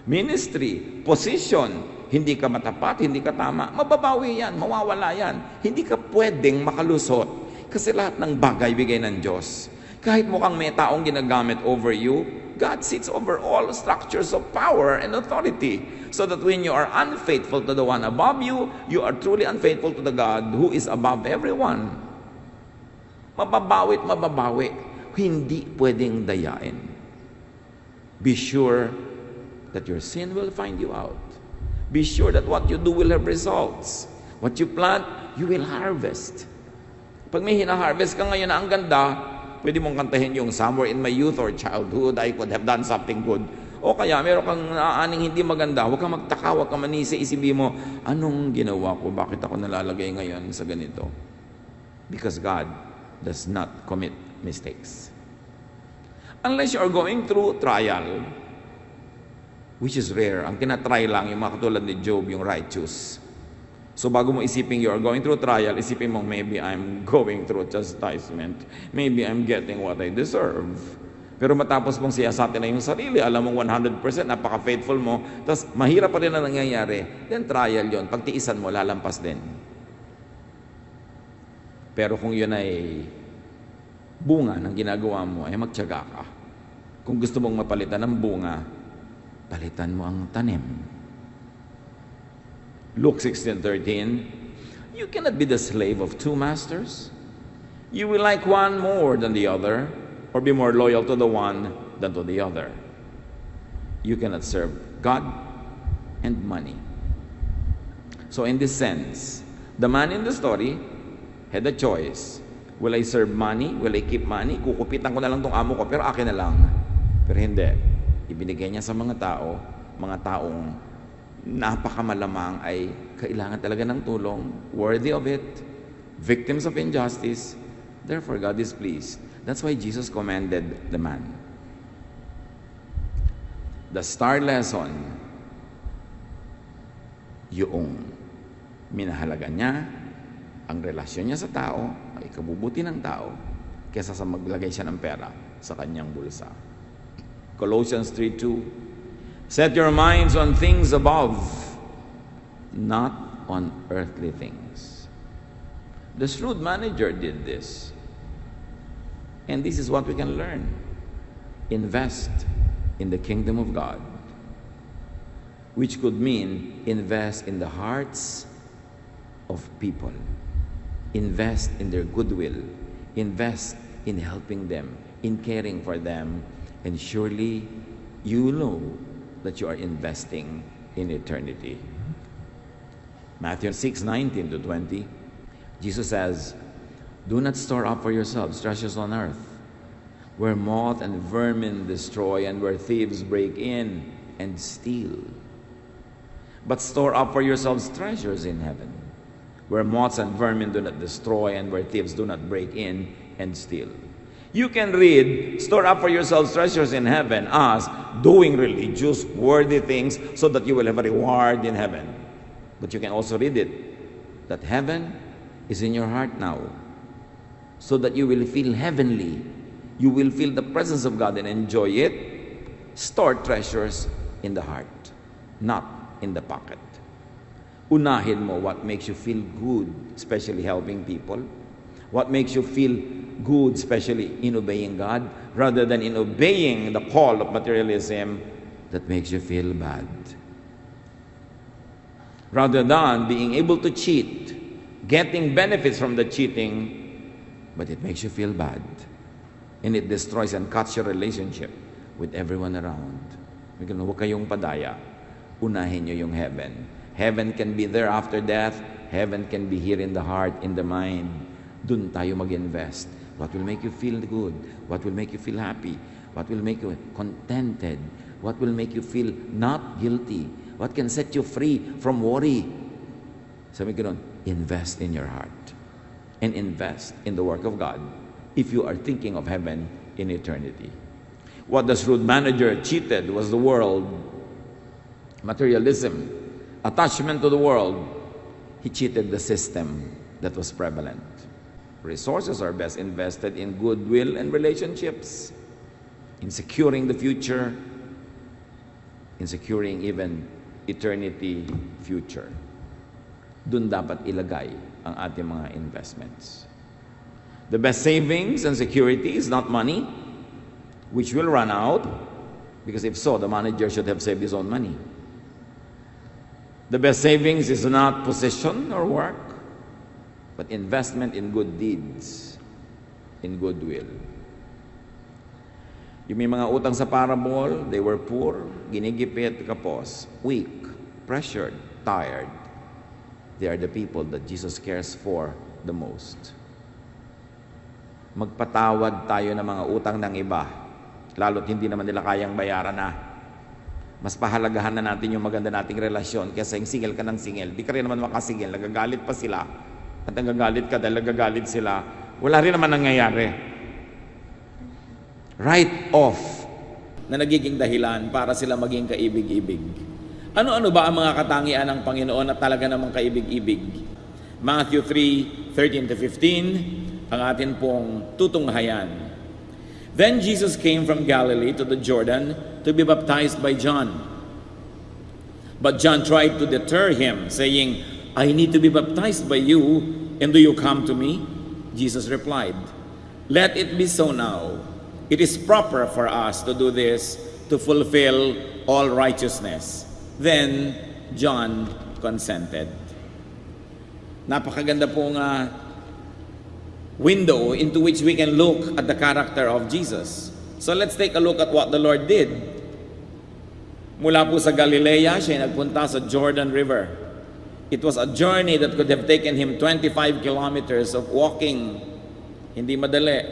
S1: Ministry, position, hindi ka matapat, hindi ka tama, mababawi yan, mawawala yan. Hindi ka pwedeng makalusot. Kasi lahat ng bagay bigay ng Diyos. Kahit mukhang may taong ginagamit over you, God sits over all structures of power and authority. So that when you are unfaithful to the one above you, you are truly unfaithful to the God who is above everyone. Mababawi't mababawi. Hindi pwedeng dayain. Be sure that your sin will find you out. Be sure that what you do will have results. What you plant, you will harvest. Pag may hina-harvest ka ngayon na ang ganda, pwede mong kantahin yung "Somewhere in my youth or childhood, I could have done something good." O kaya, meron kang naaaning hindi maganda, huwag kang magtaka, huwag kang manisi, isipin mo, anong ginawa ko? Bakit ako nalalagay ngayon sa ganito? Because God does not commit mistakes. Unless you are going through trial, which is rare. Ang tinatry lang, yung mga katulad ni Job, yung righteous. So bago mo isipin you are going through trial, isipin mo, maybe I'm going through chastisement. Maybe I'm getting what I deserve. Pero matapos mong siyasatin na yung sarili, alam mong 100%, napaka-faithful mo, tapos mahirap pa rin na nangyayari, then trial yon. Pagtiisan mo, lalampas din. Pero kung yun ay bunga ng ginagawa mo, ay magtiyaga ka. Kung gusto mong mapalitan ng bunga, palitan mo ang tanim. Luke 16:13, you cannot be the slave of two masters. You will like one more than the other, or be more loyal to the one than to the other. You cannot serve God and money. So in this sense, the man in the story had a choice. Will I serve money? Will I keep money? Kukupitan ko na lang tong amo ko, pero akin na lang. Pero hindi. Ibinigay niya sa mga taong napakamalamang ay kailangan talaga ng tulong, worthy of it, victims of injustice. Therefore, God is pleased. That's why Jesus commended the man. The star lesson, yung minahalaga niya ang relasyon niya sa tao, ay ikabubuti ng tao, kesa sa maglagay siya ng pera sa kanyang bulsa. Colossians 3:2, set your minds on things above, not on earthly things. The shrewd manager did this. And this is what we can learn. Invest in the kingdom of God, which could mean invest in the hearts of people. Invest in their goodwill. Invest in helping them, in caring for them. And surely you know that you are investing in eternity. Matthew 6:19-20, Jesus says, do not store up for yourselves treasures on earth, where moth and vermin destroy and where thieves break in and steal. But store up for yourselves treasures in heaven, where moths and vermin do not destroy and where thieves do not break in and steal. You can read, store up for yourselves treasures in heaven, as doing religious, worthy things so that you will have a reward in heaven. But you can also read it, that heaven is in your heart now, so that you will feel heavenly. You will feel the presence of God and enjoy it. Store treasures in the heart, not in the pocket. Unahin mo what makes you feel good, especially helping people. What makes you feel good, especially in obeying God, rather than in obeying the call of materialism that makes you feel bad. Rather than being able to cheat, getting benefits from the cheating, but it makes you feel bad. And it destroys and cuts your relationship with everyone around. Huwag kayong padaya. Unahin nyo yung heaven. Heaven can be there after death. Heaven can be here in the heart, in the mind. Dun tayo mag-invest. What will make you feel good? What will make you feel happy? What will make you contented? What will make you feel not guilty? What can set you free from worry? Sabi ko nun, invest in your heart. And invest in the work of God if you are thinking of heaven in eternity. What the shrewd manager cheated was the world, materialism, attachment to the world. He cheated the system that was prevalent. Resources are best invested in goodwill and relationships, in securing the future, in securing even eternity future. Doon dapat ilagay ang ating mga investments. The best savings and security is not money, which will run out, because if so, the manager should have saved his own money. The best savings is not position or work, but investment in good deeds, in goodwill. Yung may mga utang sa parable, they were poor, ginigipit, kapos, weak, pressured, tired. They are the people that Jesus cares for the most. Magpatawad tayo ng mga utang ng iba, lalo't hindi naman nila kayang bayaran na. Mas pahalagahan na natin yung maganda nating relasyon kaysa yung singil ka ng singil. Di ka rin naman makasingil, nagagalit pa sila. At nagagalit ka dahil nagagalit sila. Wala rin naman nangyayari. Write off na nagiging dahilan para sila maging kaibig-ibig. Ano-ano ba ang mga katangian ng Panginoon na talaga namang kaibig-ibig? Matthew 3:13-15, ang atin pong tutunghayan.
S2: Then Jesus came from Galilee to the Jordan to be baptized by John. But John tried to deter him, saying, I need to be baptized by you, and do you come to me? Jesus replied, Let it be so now. It is proper for us to do this to fulfill all righteousness. Then John consented. Napakaganda pong window into which we can look at the character of Jesus. So let's take a look at what the Lord did. Mula po sa Galilea, siya nagpunta sa Jordan River. It was a journey that could have taken him 25 kilometers of walking. Hindi madali.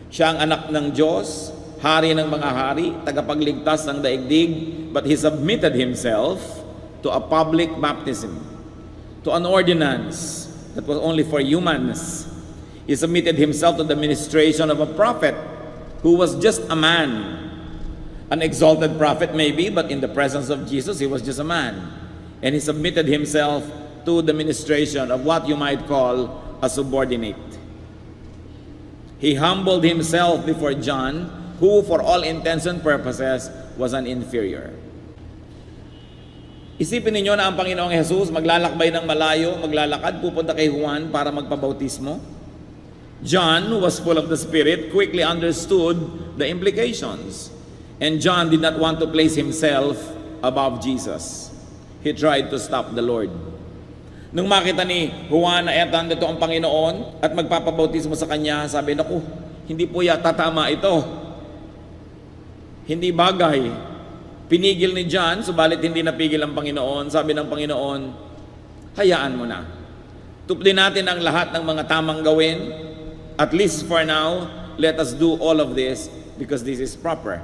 S2: Siya ang anak ng Diyos, hari ng mga hari, tagapagligtas ng daigdig, but he submitted himself to a public baptism, to an ordinance that was only for humans. He submitted himself to the ministration of a prophet who was just a man. An exalted prophet maybe, but in the presence of Jesus, he was just a man. And he submitted himself to the ministration of what you might call a subordinate. He humbled himself before John, who for all intents and purposes was an inferior. Isipin ninyo na ang Panginoong Jesus maglalakbay ng malayo, maglalakad, pupunta kay Juan para magpabautismo. John, who was full of the Spirit, quickly understood the implications. And John did not want to place himself above Jesus. He tried to stop the Lord. Nung makita ni Juan na etan dito ang Panginoon at magpapabautismo sa kanya, sabi, naku, hindi po yata tama ito. Hindi bagay. Pinigil ni John, subalit hindi napigil ang Panginoon. Sabi ng Panginoon, hayaan mo na. Tuplin natin ang lahat ng mga tamang gawin. At least for now, let us do all of this because this is proper.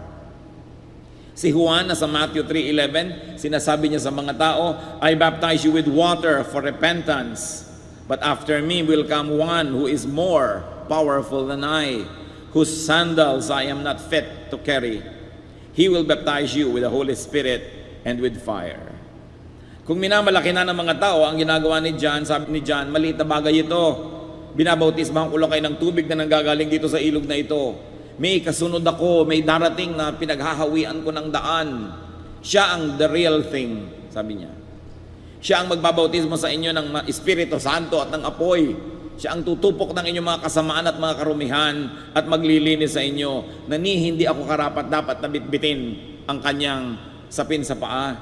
S2: Si Juan, nasa Matthew 3:11, sinasabi niya sa mga tao, I baptize you with water for repentance. But after me will come one who is more powerful than I, whose sandals I am not fit to carry. He will baptize you with the Holy Spirit and with fire. Kung minamalaki na ng mga tao ang ginagawa ni John, sabi ni John, maliit na bagay ito. Binabautismahan ko lang kayo ng tubig na nanggagaling dito sa ilog na ito. May kasunod ako, may darating na pinaghahawian ko ng daan. Siya ang the real thing, sabi niya. Siya ang magbabautismo sa inyo ng Espiritu Santo at ng apoy. Siya ang tutupok ng inyong mga kasamaan at mga karumihan at maglilinis sa inyo na hindi ako karapat-dapat na bitbitin ang kanyang sapin sa paa.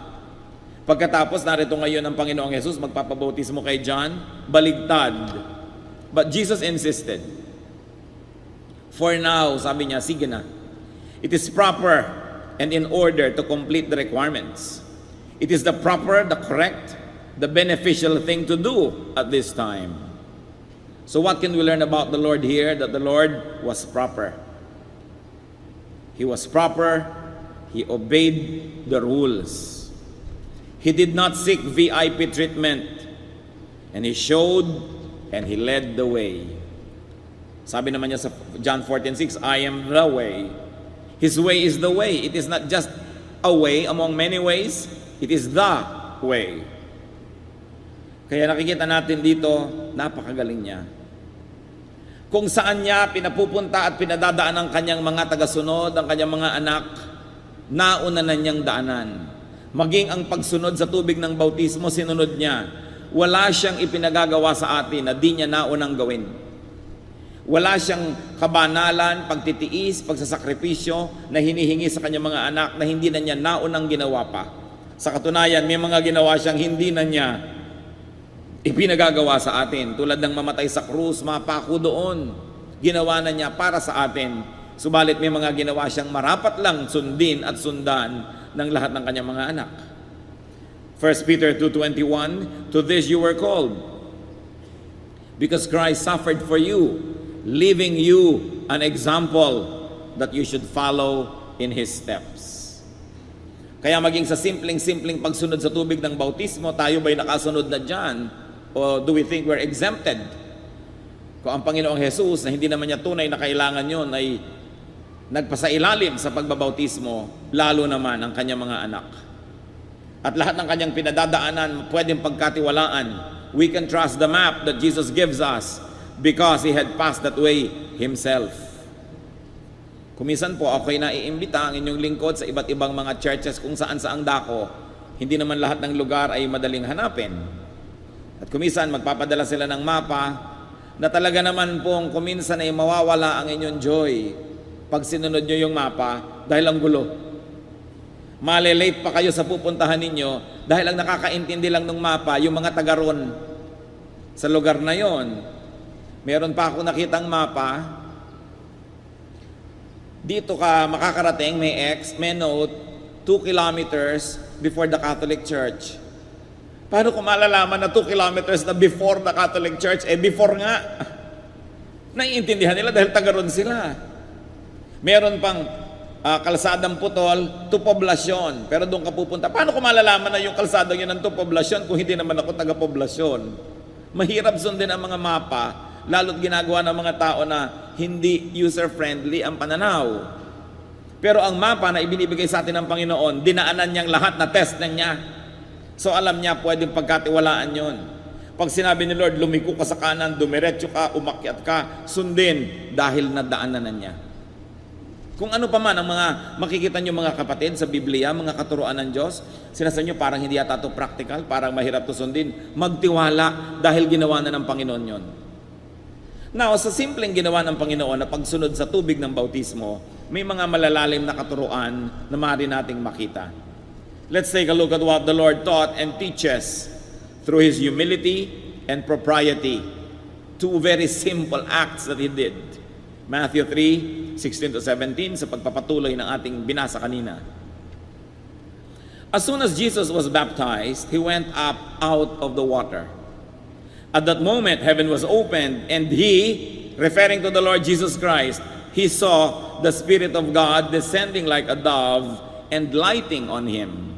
S2: Pagkatapos, narito ngayon ang Panginoong Jesus, magpapabautismo kay John, baligtad. But Jesus insisted. For now, sabi niya, sige na. It is proper and in order to complete the requirements. It is the proper, the correct, the beneficial thing to do at this time. So what can we learn about the Lord here? That the Lord was proper. He was proper. He obeyed the rules. He did not seek VIP treatment. And he showed and he led the way. Sabi naman niya sa John 14:6, I am the way. His way is the way. It is not just a way among many ways. It is the way. Kaya nakikita natin dito, napakagaling niya. Kung saan niya pinapupunta at pinadadaan ang kanyang mga tagasunod, ang kanyang mga anak, nauna na niyang daanan. Maging ang pagsunod sa tubig ng bautismo, sinunod niya. Wala siyang ipinagagawa sa atin na di niya naunang gawin. Wala siyang kabanalan, pagtitiis, pagsasakripisyo na hinihingi sa kanyang mga anak na hindi na niya naunang ginawa pa. Sa katunayan, may mga ginawa siyang hindi na niya ipinagagawa sa atin. Tulad ng mamatay sa krus, mapako doon. Ginawa na niya para sa atin. Subalit may mga ginawa siyang marapat lang sundin at sundan ng lahat ng kanyang mga anak. 1 Peter 2:21, to this you were called, because Christ suffered for you, leaving you an example that you should follow in His steps. Kaya maging sa simpleng-simpleng pagsunod sa tubig ng bautismo, tayo ba'y nakasunod na dyan? O do we think we're exempted? Kung ang Panginoong Jesus, na hindi naman niya tunay na kailangan yun, ay nagpasailalim sa pagbabautismo, lalo naman ang kanyang mga anak. At lahat ng kanyang pinadadaanan, pwedeng pagkatiwalaan. We can trust the map that Jesus gives us because He had passed that way Himself. Kumisan po ako'y naiimbita ang inyong lingkod sa iba't ibang mga churches kung saan saang dako. Hindi naman lahat ng lugar ay madaling hanapin. At kumisan magpapadala sila ng mapa na talaga naman pong kuminsan ay mawawala ang inyong joy pag sinunod nyo yung mapa dahil ang gulo. Malelate pa kayo sa pupuntahan ninyo dahil ang nakakaintindi lang ng mapa yung mga taga-ron sa lugar na yon. Meron pa ako nakitang mapa, dito ka makakarating, may note, 2 kilometers before the Catholic Church. Paano kung malalaman na 2 kilometers na before the Catholic Church? Before nga. Naiintindihan nila dahil taga-ron sila. Meron pang kalsadang putol to poblasyon, pero doon ka pupunta. Paano kung malalaman na yung kalsadang yun ng to poblasyon kung hindi naman ako taga-poblasyon? Mahirap sundin ang mga mapa, lalo't ginagawa ng mga tao na hindi user-friendly ang pananaw. Pero ang mapa na ibinibigay sa atin ng Panginoon, dinaanan niyang lahat na test na niya. So alam niya pwedeng pagkatiwalaan yon. Pag sinabi ni Lord, lumiko ka sa kanan, dumiretso ka, umakyat ka, sundin dahil nadaanan na niya. Kung ano pa man ang mga makikita nyo mga kapatid sa Biblia, mga katuruan ng Diyos, sinasa nyo parang hindi yata ito practical, parang mahirap to sundin, magtiwala dahil ginawa na ng Panginoon yon. Now, sa simpleng ginawa ng Panginoon na pagsunod sa tubig ng bautismo, may mga malalalim na katuruan na maaari nating makita. Let's take a look at what the Lord taught and teaches through His humility and propriety. Two very simple acts that He did. Matthew 3:16-17 sa pagpapatuloy ng ating binasa kanina. As soon as Jesus was baptized, He went up out of the water. At that moment, heaven was opened, and He, referring to the Lord Jesus Christ, He saw the Spirit of God descending like a dove and lighting on Him.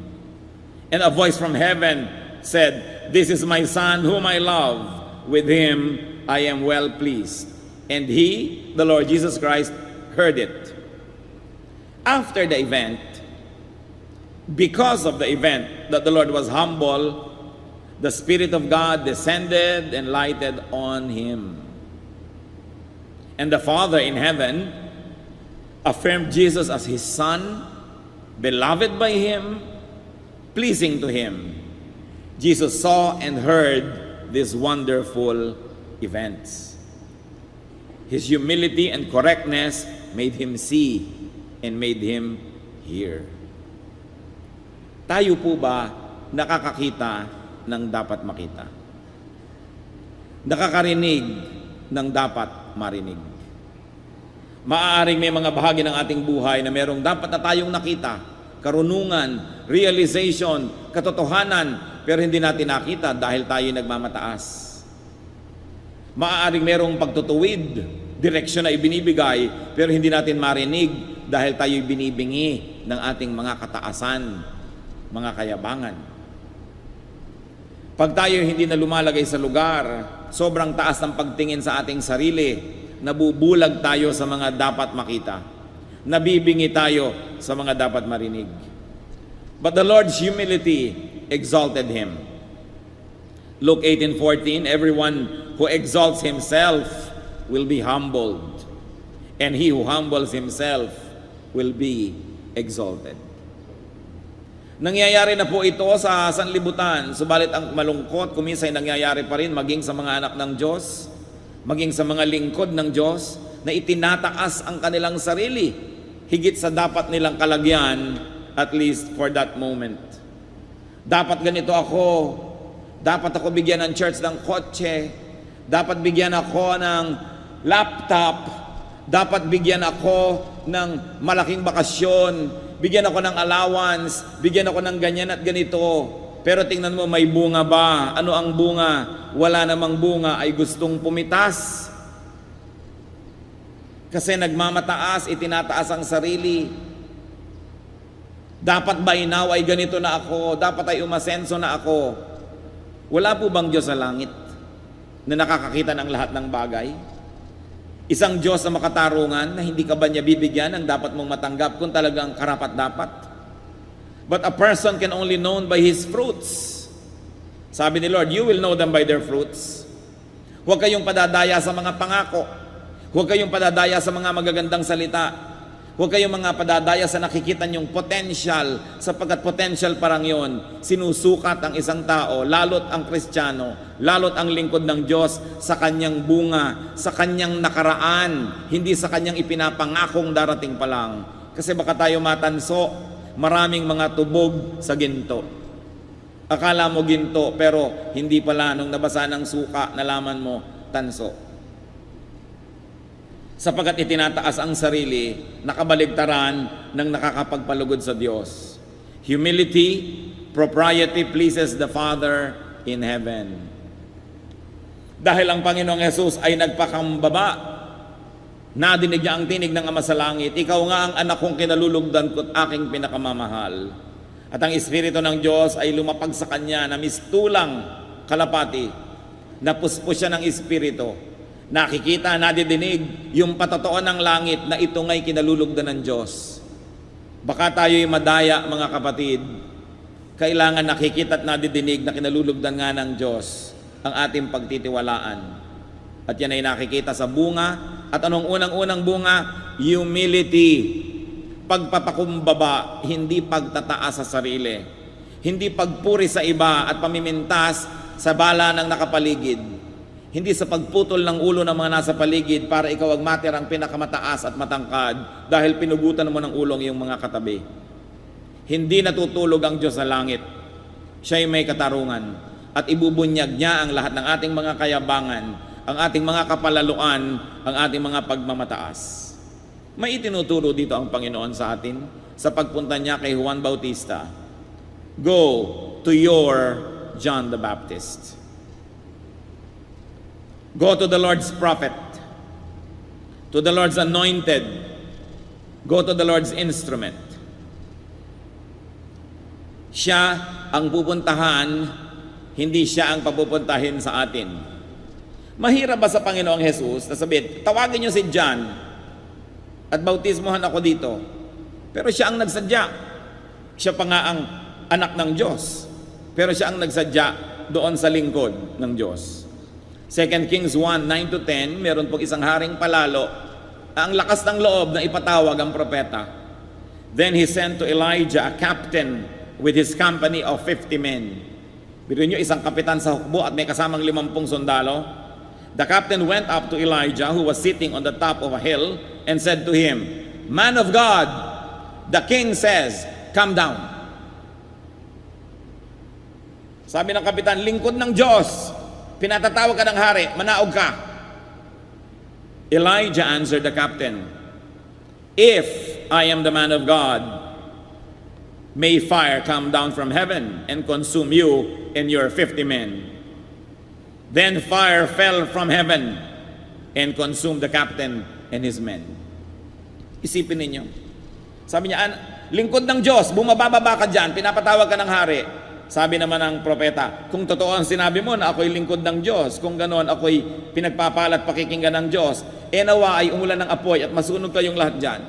S2: And a voice from heaven said, "This is my Son whom I love. With Him I am well pleased." And He, the Lord Jesus Christ, heard it. After the event, because of the event that the Lord was humble, the Spirit of God descended and lighted on Him. And the Father in heaven affirmed Jesus as His Son, beloved by Him, pleasing to Him. Jesus saw and heard these wonderful events. His humility and correctness made Him see and made Him hear. Tayo po ba nakakakita ng dapat makita? Nakakarinig ng dapat marinig? Maaaring may mga bahagi ng ating buhay na merong dapat na tayong nakita, karunungan, realization, katotohanan, pero hindi natin nakita dahil tayo nagmamataas. Maaaring merong pagtutuwid, direksyon na ibinibigay, pero hindi natin marinig dahil tayo binibingi ng ating mga kataasan, mga kayabangan. Pag tayo hindi na lumalagay sa lugar, sobrang taas ng pagtingin sa ating sarili, nabubulag tayo sa mga dapat makita. Nabibingi tayo sa mga dapat marinig. But the Lord's humility exalted Him. Luke 18:14, everyone who exalts himself will be humbled, and he who humbles himself will be exalted. Nangyayari na po ito sa sanlibutan, subalit ang malungkot, kuminsan nangyayari pa rin maging sa mga anak ng Diyos, maging sa mga lingkod ng Diyos, na itinataas ang kanilang sarili, higit sa dapat nilang kalagyan, at least for that moment. Dapat ganito ako, dapat ako bigyan ng church ng kotse, dapat bigyan ako ng laptop, dapat bigyan ako ng malaking bakasyon, bigyan ako ng allowance, bigyan ako ng ganyan at ganito. Pero tingnan mo, may bunga ba? Ano ang bunga? Wala namang bunga, ay gustong pumitas. Kasi nagmamataas, itinataas ang sarili. Dapat by now ay ganito na ako, dapat ay umasenso na ako. Wala po bang Diyos sa langit na nakakakita ng lahat ng bagay? Isang Diyos na makatarungan na hindi ka ba niya bibigyan ng dapat mong matanggap kung talagang karapat-dapat? But a person can only known by his fruits. Sabi ni Lord, you will know them by their fruits. Huwag kayong padadaya sa mga pangako. Huwag kayong padadaya sa mga magagandang salita. Huwag kayong mga padadaya sa nakikita niyong potential, sapagkat potential parang yon. Sinusukat ang isang tao, lalot ang Kristiyano, lalot ang lingkod ng Diyos sa kanyang bunga, sa kanyang nakaraan, hindi sa kanyang ipinapangakong darating pa lang. Kasi baka tayo matanso, maraming mga tubog sa ginto. Akala mo ginto, pero hindi pala. Nung nabasa ng suka, nalaman mo, tanso. Sapagkat itinataas ang sarili, nakabaligtaran ng nakakapagpalugod sa Diyos. Humility, propriety pleases the Father in heaven. Dahil ang Panginoong Yesus ay nagpakambaba, nadinig niya ang tinig ng Ama sa langit, ikaw nga ang anak kong kinalulugdan ko't aking pinakamamahal. At ang Espiritu ng Diyos ay lumapag sa kanya na mistulang kalapati, napuspos siya ng Espiritu. Nakikita, nadidinig yung patotoo ng langit na ito nga'y kinalulugdan ng Diyos. Baka tayo'y madaya, mga kapatid. Kailangan nakikita at nadidinig na kinalulugdan nga ng Diyos ang ating pagtitiwalaan. At yan ay nakikita sa bunga. At anong unang-unang bunga? Humility. Pagpapakumbaba, hindi pagtataas sa sarili. Hindi pagpuri sa iba at pamimintas sa bala ng nakapaligid. Hindi sa pagputol ng ulo ng mga nasa paligid para ikaw ang matirang pinakamataas at matangkad dahil pinugutan mo ng ulong iyong mga katabi. Hindi natutulog ang Diyos sa langit. Siya'y may katarungan at ibubunyag niya ang lahat ng ating mga kayabangan, ang ating mga kapalaluan, ang ating mga pagmamataas. May itinuturo dito ang Panginoon sa atin sa pagpunta niya kay Juan Bautista. Go to your John the Baptist. Go to the Lord's prophet, to the Lord's anointed, go to the Lord's instrument. Siya ang pupuntahan, hindi siya ang papupuntahin sa atin. Mahirap ba sa Panginoong Jesus na sabihin, tawagin niyo si John at bautismohan ako dito. Pero siya ang nagsadya. Siya pa nga ang anak ng Diyos. Pero siya ang nagsadya doon sa lingkod ng Diyos. 2 Kings 1, 9-10, meron pong isang haring palalo. Ang lakas ng loob na ipatawag ang propeta. Then he sent to Elijah a captain with his company of 50 men. Biro nyo, isang kapitan sa hukbo at may kasamang 50 sundalo. The captain went up to Elijah, who was sitting on the top of a hill, and said to him, Man of God, the king says, come down. Sabi ng kapitan, lingkod ng Diyos, pinatatawag ka ng hari, manaog ka. Elijah answered the captain, If I am the man of God, may fire come down from heaven and consume you and your 50 men. Then fire fell from heaven and consumed the captain and his men. Isipin ninyo. Sabi niya, lingkod ng Diyos, bumababa ka dyan, pinapatawag ka ng hari. Sabi naman ng propeta, kung totoo ang sinabi mo na ako'y lingkod ng Diyos, kung gano'n ako'y pinagpapalat pakikinggan ng Diyos, nawa ay umulan ng apoy at masunog kayong lahat dyan.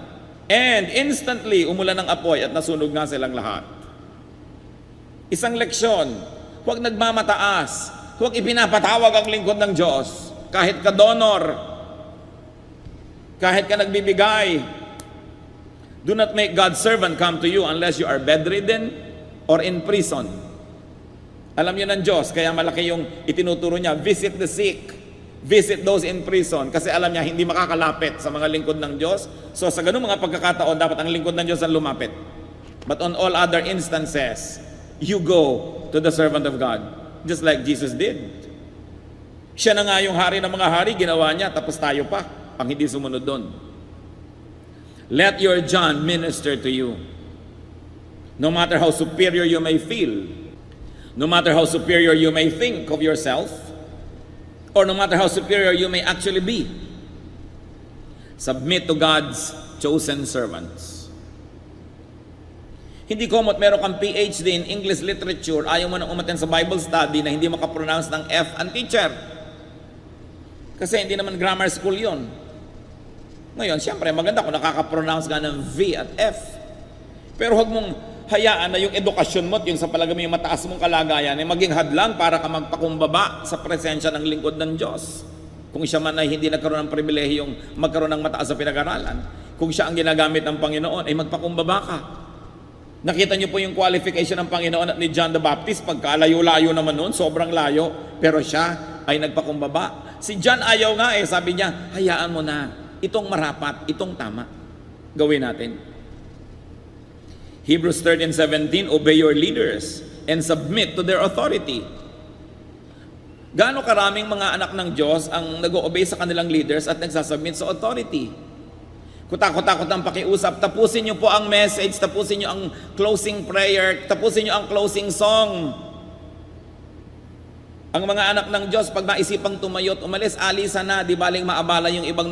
S2: And instantly, umulan ng apoy at nasunog nga silang lahat. Isang leksyon, huwag nagmamataas, huwag ipinapatawag ang lingkod ng Diyos, kahit ka donor, kahit ka nagbibigay. Do not make God's servant come to you unless you are bedridden or in prison. Alam niyo ng Diyos, kaya malaki yung itinuturo niya, visit the sick, visit those in prison, kasi alam niya hindi makakalapit sa mga lingkod ng Diyos. So sa ganung mga pagkakataon, dapat ang lingkod ng Diyos ang lumapit. But on all other instances, you go to the servant of God, just like Jesus did. Siya na nga yung hari ng mga hari, ginawa niya, tapos tayo pa, ang hindi sumunod doon. Let your John minister to you. No matter how superior you may feel, no matter how superior you may think of yourself, or no matter how superior you may actually be, submit to God's chosen servants. Hindi komot meron kang PhD in English literature, ayaw mo nang umattend sa Bible study na hindi makapronounce ng F ang teacher. Kasi hindi naman grammar school yon. Ngayon, siyempre maganda kung nakakapronounce ka ng V at F. Pero huwag mong hayaan na yung edukasyon mo at yung sa palagay mo yung mataas mong kalagayan ay maging hadlang para ka magpakumbaba sa presensya ng lingkod ng Diyos. Kung siya man ay hindi nagkaroon ng pribilehiyong magkaroon ng mataas sa pinag-aralan. kung siya ang ginagamit ng Panginoon, ay magpakumbaba ka. Nakita niyo po yung qualification ng Panginoon at ni John the Baptist, pagkalayo-layo naman noon, sobrang layo, pero siya ay nagpakumbaba. Si John ayaw nga sabi niya, hayaan mo na, itong marapat, itong tama, gawin natin. Hebrews 13:17, obey your leaders and submit to their authority. Gaano karaming mga anak ng Diyos ang nag-o-obey sa kanilang leaders at nagsasubmit sa authority? Kutakot-takot ang pakiusap, tapusin niyo po ang message, tapusin niyo ang closing prayer, tapusin niyo ang closing song. Ang mga anak ng Diyos, pag naisipang tumayo at umalis, alisan na, di baling maabala yung ibang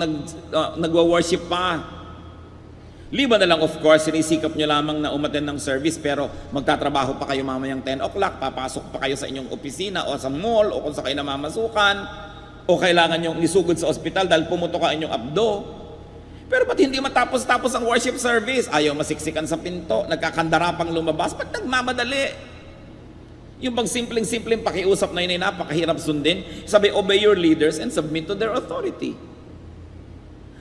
S2: nagwa-worship pa. Liban na lang, of course, sinisikap nyo lamang na umattend ng service, pero magtatrabaho pa kayo mamayang 10 o'clock, papasok pa kayo sa inyong opisina o sa mall o kung sa kayo namamasukan, o kailangan nyo isugod sa ospital dahil pumutok ka inyong abdo. Pero ba't hindi matapos-tapos ang worship service? Ayaw masiksikan sa pinto, nagkakandara pang lumabas, ba't nagmamadali? Yung pag simpleng-simpleng pakiusap na yun ay napakahirap sundin. Sabi, obey your leaders and submit to their authority.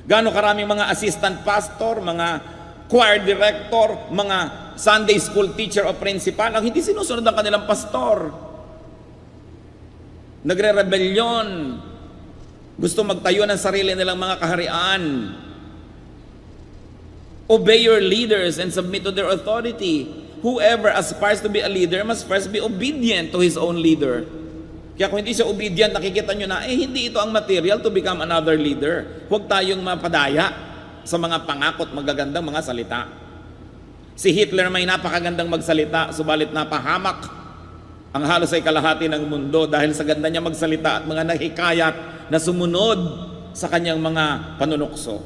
S2: Gaano karaming mga assistant pastor, mga choir director, mga Sunday school teacher o principal ang hindi sinusunod ang kanilang pastor. Nagre-rebelyon. Gusto magtayo ng sarili nilang mga kaharian. Obey your leaders and submit to their authority. Whoever aspires to be a leader must first be obedient to his own leader. Kaya kung hindi siya obedient, nakikita nyo na, hindi ito ang material to become another leader. Huwag tayong mapadaya sa mga pangakot, magagandang mga salita. Si Hitler may napakagandang magsalita, subalit napahamak ang halos ay kalahati ng mundo dahil sa ganda niya magsalita at mga nahikayat na sumunod sa kanyang mga panunukso.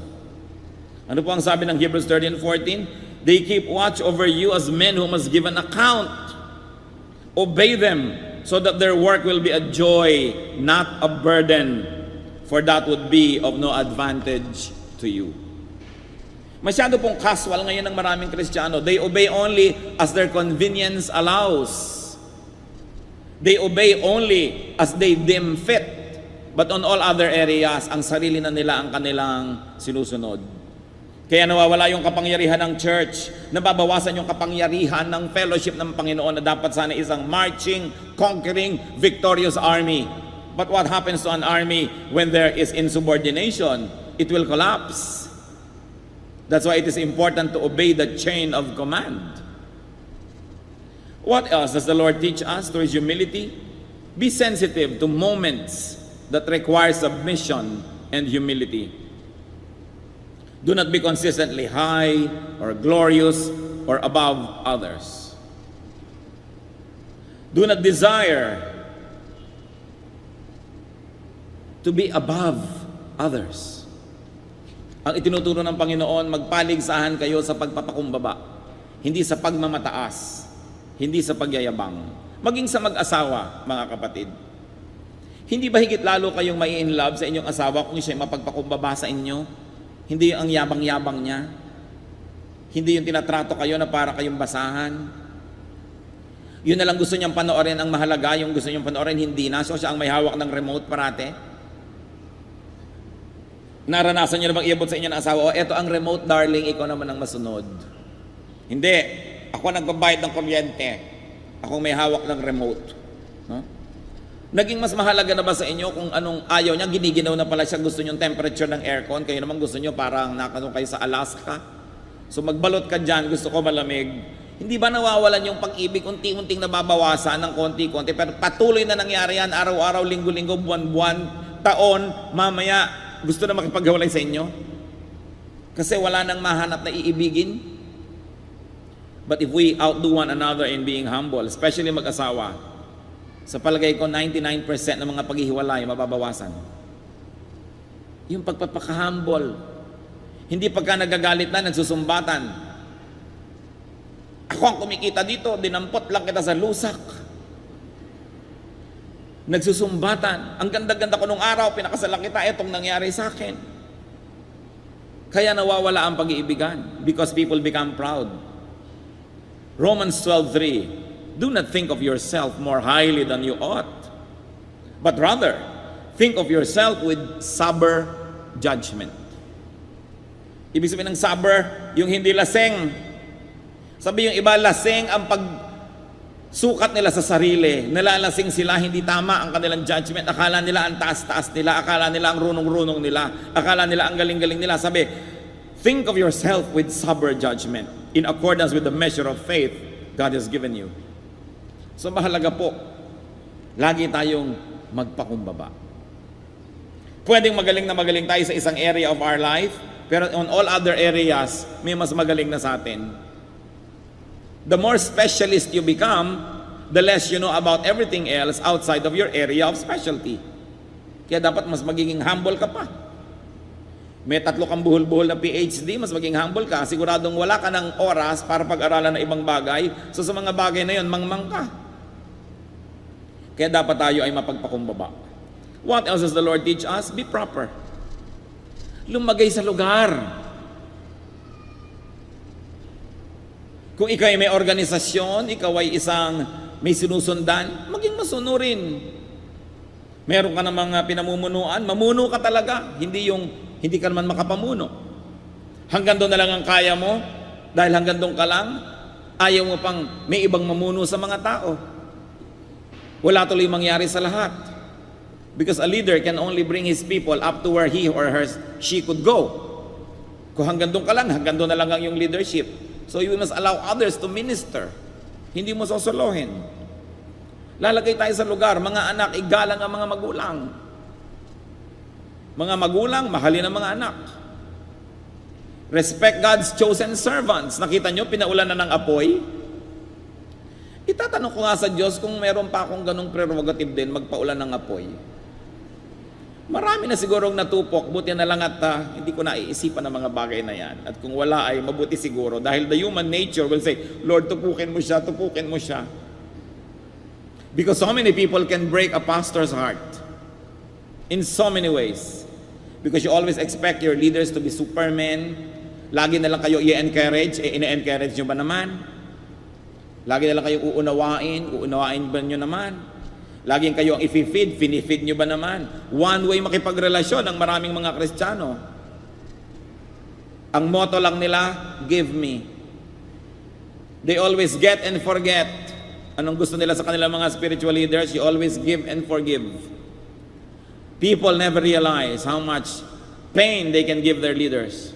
S2: Ano po ang sabi ng Hebrews 13:14? They keep watch over you as men who must give an account. Obey them so that their work will be a joy, not a burden, for that would be of no advantage to you. Masyado pong casual ngayon ng maraming Kristiyano. They obey only as their convenience allows. They obey only as they deem fit. But on all other areas, ang sarili na nila ang kanilang sinusunod. Kaya nawawala yung kapangyarihan ng church, nababawasan yung kapangyarihan ng fellowship ng Panginoon na dapat sana isang marching, conquering, victorious army. But what happens to an army when there is insubordination? It will collapse. That's why it is important to obey the chain of command. What else does the Lord teach us through His humility? Be sensitive to moments that require submission and humility. Do not be consistently high or glorious or above others. Do not desire to be above others. Ang itinuturo ng Panginoon, magpaligsahan kayo sa pagpapakumbaba, hindi sa pagmamataas, hindi sa pagyayabang. Maging sa mag-asawa, mga kapatid. Hindi ba higit lalo kayong mai-inlove sa inyong asawa kung siya'y mapagpakumbaba sa inyo? Hindi yung ang yabang-yabang niya. Hindi yung tinatrato kayo na para kayong basahan. Yun na lang gusto niyang panoorin ang mahalaga, yung gusto niyang panoorin hindi na. So siya ang may hawak ng remote parate. Naranasan niyo na bang iabot sa inyo ng asawa, eto ang remote darling, ikaw naman ang masunod. Hindi. Ako nagbabayad ng kuryente. Ako may hawak ng remote. No? Naging mas mahalaga na ba sa inyo kung anong ayaw niya, giniginaw na pala siya, gusto niyo temperature ng aircon, kayo naman gusto niyo parang nakanong kayo sa Alaska. So magbalot ka dyan, gusto ko malamig. Hindi ba nawawalan yung pag-ibig, unti-unting nababawasan ng konti-konti, pero patuloy na nangyari yan, araw-araw, linggo-linggo, buwan-buwan, taon, mamaya, gusto na makipaghiwalay sa inyo? Kasi wala nang mahanap na iibigin. But if we outdo one another in being humble, especially mag-asawa, sa palagay ko, 99% ng mga paghihiwalay mababawasan. Yung pagpapaka-humble. Hindi pagka nagagalit na, nagsusumbatan. Ako ang kumikita dito, dinampot lang kita sa lusak. Nagsusumbatan. Ang ganda-ganda ko nung araw, pinakasalan kita, etong nangyari sa akin. Kaya nawawala ang pag-iibigan because people become proud. Romans 12:3, do not think of yourself more highly than you ought, but rather, think of yourself with sober judgment. Ibig sabihin ng sober, yung hindi laseng. Sabi yung iba, laseng ang pagsukat nila sa sarili. Nalalasing sila, hindi tama ang kanilang judgment. Akala nila ang taas-taas nila. Akala nila ang runong-runong nila. Akala nila ang galing-galing nila. Sabi, think of yourself with sober judgment in accordance with the measure of faith God has given you. So mahalaga po, lagi tayong magpakumbaba. Pwedeng magaling na magaling tayo sa isang area of our life, pero on all other areas, may mas magaling na sa atin. The more specialist you become, the less you know about everything else outside of your area of specialty. Kaya dapat mas magiging humble ka pa. May 3 kang buhol-buhol na PhD, mas maging humble ka. Siguradong wala ka ng oras para pag-aralan ng ibang bagay. So sa mga bagay na yon, mangmang ka. Kaya dapat tayo ay mapagpakumbaba. What else does the Lord teach us? Be proper. Lumagay sa lugar. Kung ikaw ay may organisasyon, ikaw ay isang may sinusundan, maging masunurin. Meron ka ng mga pinamumunuan, mamuno ka talaga. Hindi ka naman makapamuno. Hanggang doon na lang ang kaya mo, dahil hanggang doon ka lang, ayaw mo pang may ibang mamuno sa mga tao. Wala tuloy mangyari sa lahat. Because a leader can only bring his people up to where he or she could go. Kung hanggang doon ka lang, hanggang doon na lang ang yung leadership. So you must allow others to minister. Hindi mo sosolohin. Lalagay tayo sa lugar, mga anak, igalang ang mga magulang. Mga magulang, mahalin ang mga anak. Respect God's chosen servants. Nakita nyo, pinaulan na ng apoy. Itatanong ko nga sa Diyos kung meron pa akong ganong prerogative din, magpaulan ng apoy. Marami na sigurong natupok, buti na lang at hindi ko naiisipan ang mga bagay na yan. At kung wala ay mabuti siguro, dahil the human nature will say, Lord, tupukin mo siya, tupukin mo siya. Because so many people can break a pastor's heart in so many ways. Because you always expect your leaders to be supermen. Lagi na lang kayo i-encourage, ina-encourage nyo ba naman? Lagi na lang kayo uunawain ba nyo naman? Laging kayo ang i-feed, finifeed nyo ba naman? One way makipagrelasyon ang maraming mga Kristiyano. Ang motto lang nila, give me. They always get and forget. Anong gusto nila sa kanilang mga spiritual leaders? You always give and forgive. People never realize how much pain they can give their leaders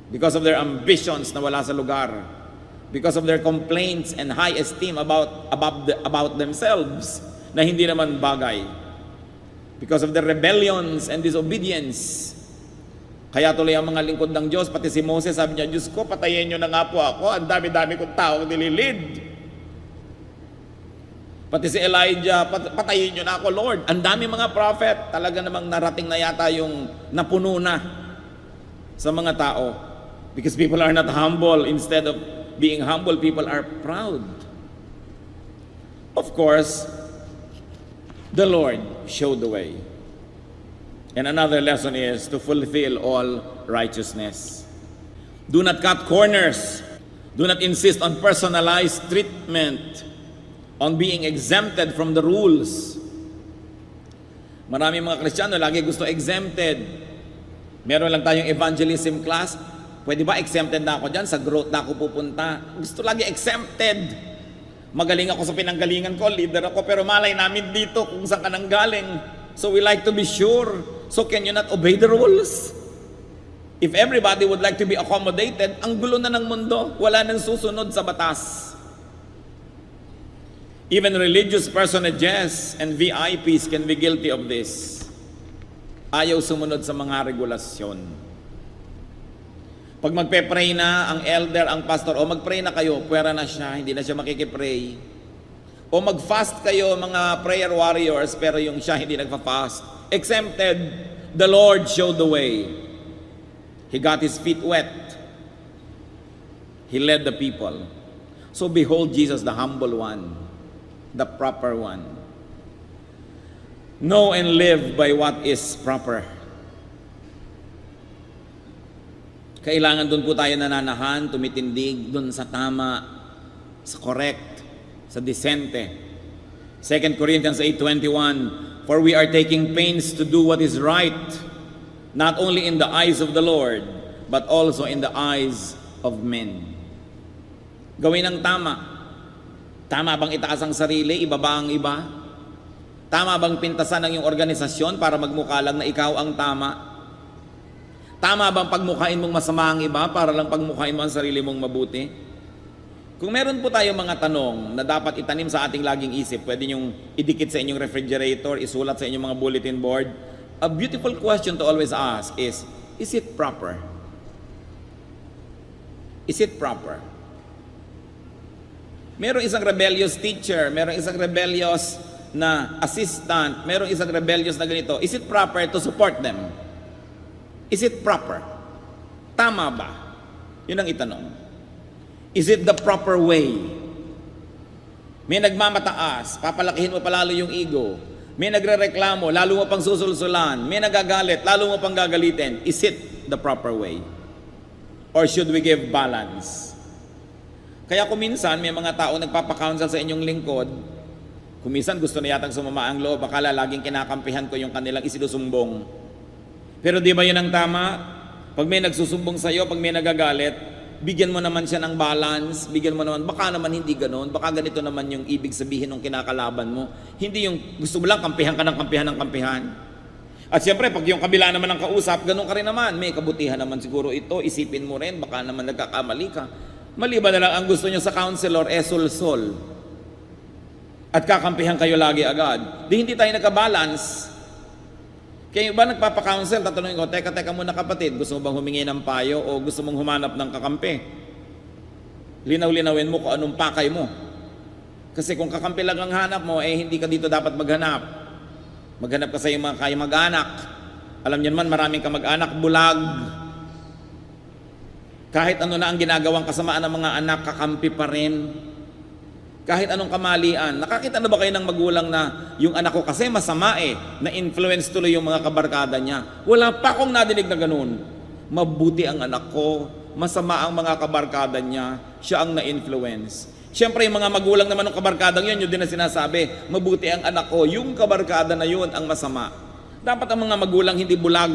S2: because of their ambitions na wala sa lugar. Because of their complaints and high esteem about themselves na hindi naman bagay. Because of their rebellions and disobedience. Kaya tuloy ang mga lingkod ng Diyos, pati si Moses, sabi niya, Diyos ko, patayin niyo na nga po ako, ang dami-dami kong taong nililid. Pati si Elijah, patayin niyo na ako, Lord. Ang dami mga prophet, talaga namang narating na yata yung napuno na sa mga tao. Because people are not humble. Instead of being humble, people are proud. Of course, the Lord showed the way. And another lesson is to fulfill all righteousness. Do not cut corners. Do not insist on personalized treatment, on being exempted from the rules. Maraming mga Kristiyano lagi gusto exempted. Meron lang tayong evangelism class. Pwede ba exempted na ako dyan? Sa growth na ako pupunta. Gusto lagi exempted. Magaling ako sa pinanggalingan ko, leader ako, pero malay namin dito kung saan ka nang galing. So we like to be sure. So can you not obey the rules? If everybody would like to be accommodated, ang gulo na ng mundo, wala nang susunod sa batas. Even religious personages and VIPs can be guilty of this. Ayaw sumunod sa mga regulasyon. Pag magpe-pray na ang elder, ang pastor, o mag-pray na kayo, pwera na siya, hindi na siya makikipray. O mag-fast kayo, mga prayer warriors, pero yung siya hindi nagpa-fast. Exempted, the Lord showed the way. He got his feet wet. He led the people. So behold Jesus, the humble one, the proper one. Know and live by what is proper. Kailangan doon po tayo nananahan, tumitindig doon sa tama, sa correct, sa decente. 2 Corinthians 8:21, for we are taking pains to do what is right, not only in the eyes of the Lord, but also in the eyes of men. Gawin ang tama. Tama bang itaas ang sarili, ibaba ang iba? Tama bang pintasan ang iyong organisasyon para magmukha lang na ikaw ang tama? Tama bang pagmukhain mong masama ang iba para lang pagmukhain mo ang sarili mong mabuti? Kung meron po tayong mga tanong na dapat itanim sa ating laging isip, pwede niyong idikit sa inyong refrigerator, isulat sa inyong mga bulletin board. A beautiful question to always ask is it proper? Is it proper? Merong isang rebellious teacher, merong isang rebellious na assistant, merong isang rebellious na ganito. Is it proper to support them? Is it proper? Tama ba? Yun ang itanong. Is it the proper way? May nagmamataas, papalakihin mo palalo yung ego. May nagrereklamo, lalo mo pang susulsulan. May nagagalit, lalo mo pang gagalitin. Is it the proper way? Or should we give balance? Kaya kung minsan may mga tao nagpapakounsel sa inyong lingkod, kung minsan gusto na yatang sumama ang loob, akala laging kinakampihan ko yung kanilang isinusumbong. Pero di ba yun ang tama? Pag may nagsusumbong sa iyo, pag may nagagalit, bigyan mo naman siya ng balance, bigyan mo naman, baka naman hindi ganoon, baka ganito naman yung ibig sabihin ng kinakalaban mo. Hindi yung gusto mo lang kampihan ka ng kampihan ng kampihan. At siyempre, pag yung kabila naman ang kausap, ganun ka rin naman. May kabutihan naman siguro ito, isipin mo rin, baka naman nagkakamali ka. Maliban na lang ang gusto nyo sa counselor, sul-sol. At kakampihan kayo lagi agad. Di hindi tayo nagka-balance. Kaya ba nagpapa-counsel, tatanungin ko, teka muna kapatid, gusto mo bang humingi ng payo o gusto mong humanap ng kakampi? Linaw-linawin mo kung anong pakay mo. Kasi kung kakampi lang ang hanap mo, hindi ka dito dapat maghanap. Maghanap ka sa iyong mga mag-anak. Alam niyo naman, maraming ka mag-anak, bulag. Kahit ano na ang ginagawang kasamaan ng mga anak, kakampi pa rin. Kahit anong kamalian. Nakakita na ba kayo ng magulang na yung anak ko kasi masama na-influence tuloy yung mga kabarkada niya? Wala pa akong nadinig na ganun. Mabuti ang anak ko, masama ang mga kabarkada niya, siya ang na-influence. Siyempre yung mga magulang naman ng kabarkadang yun, yun din na sinasabi, mabuti ang anak ko, yung kabarkada na yun ang masama. Dapat ang mga magulang hindi bulag.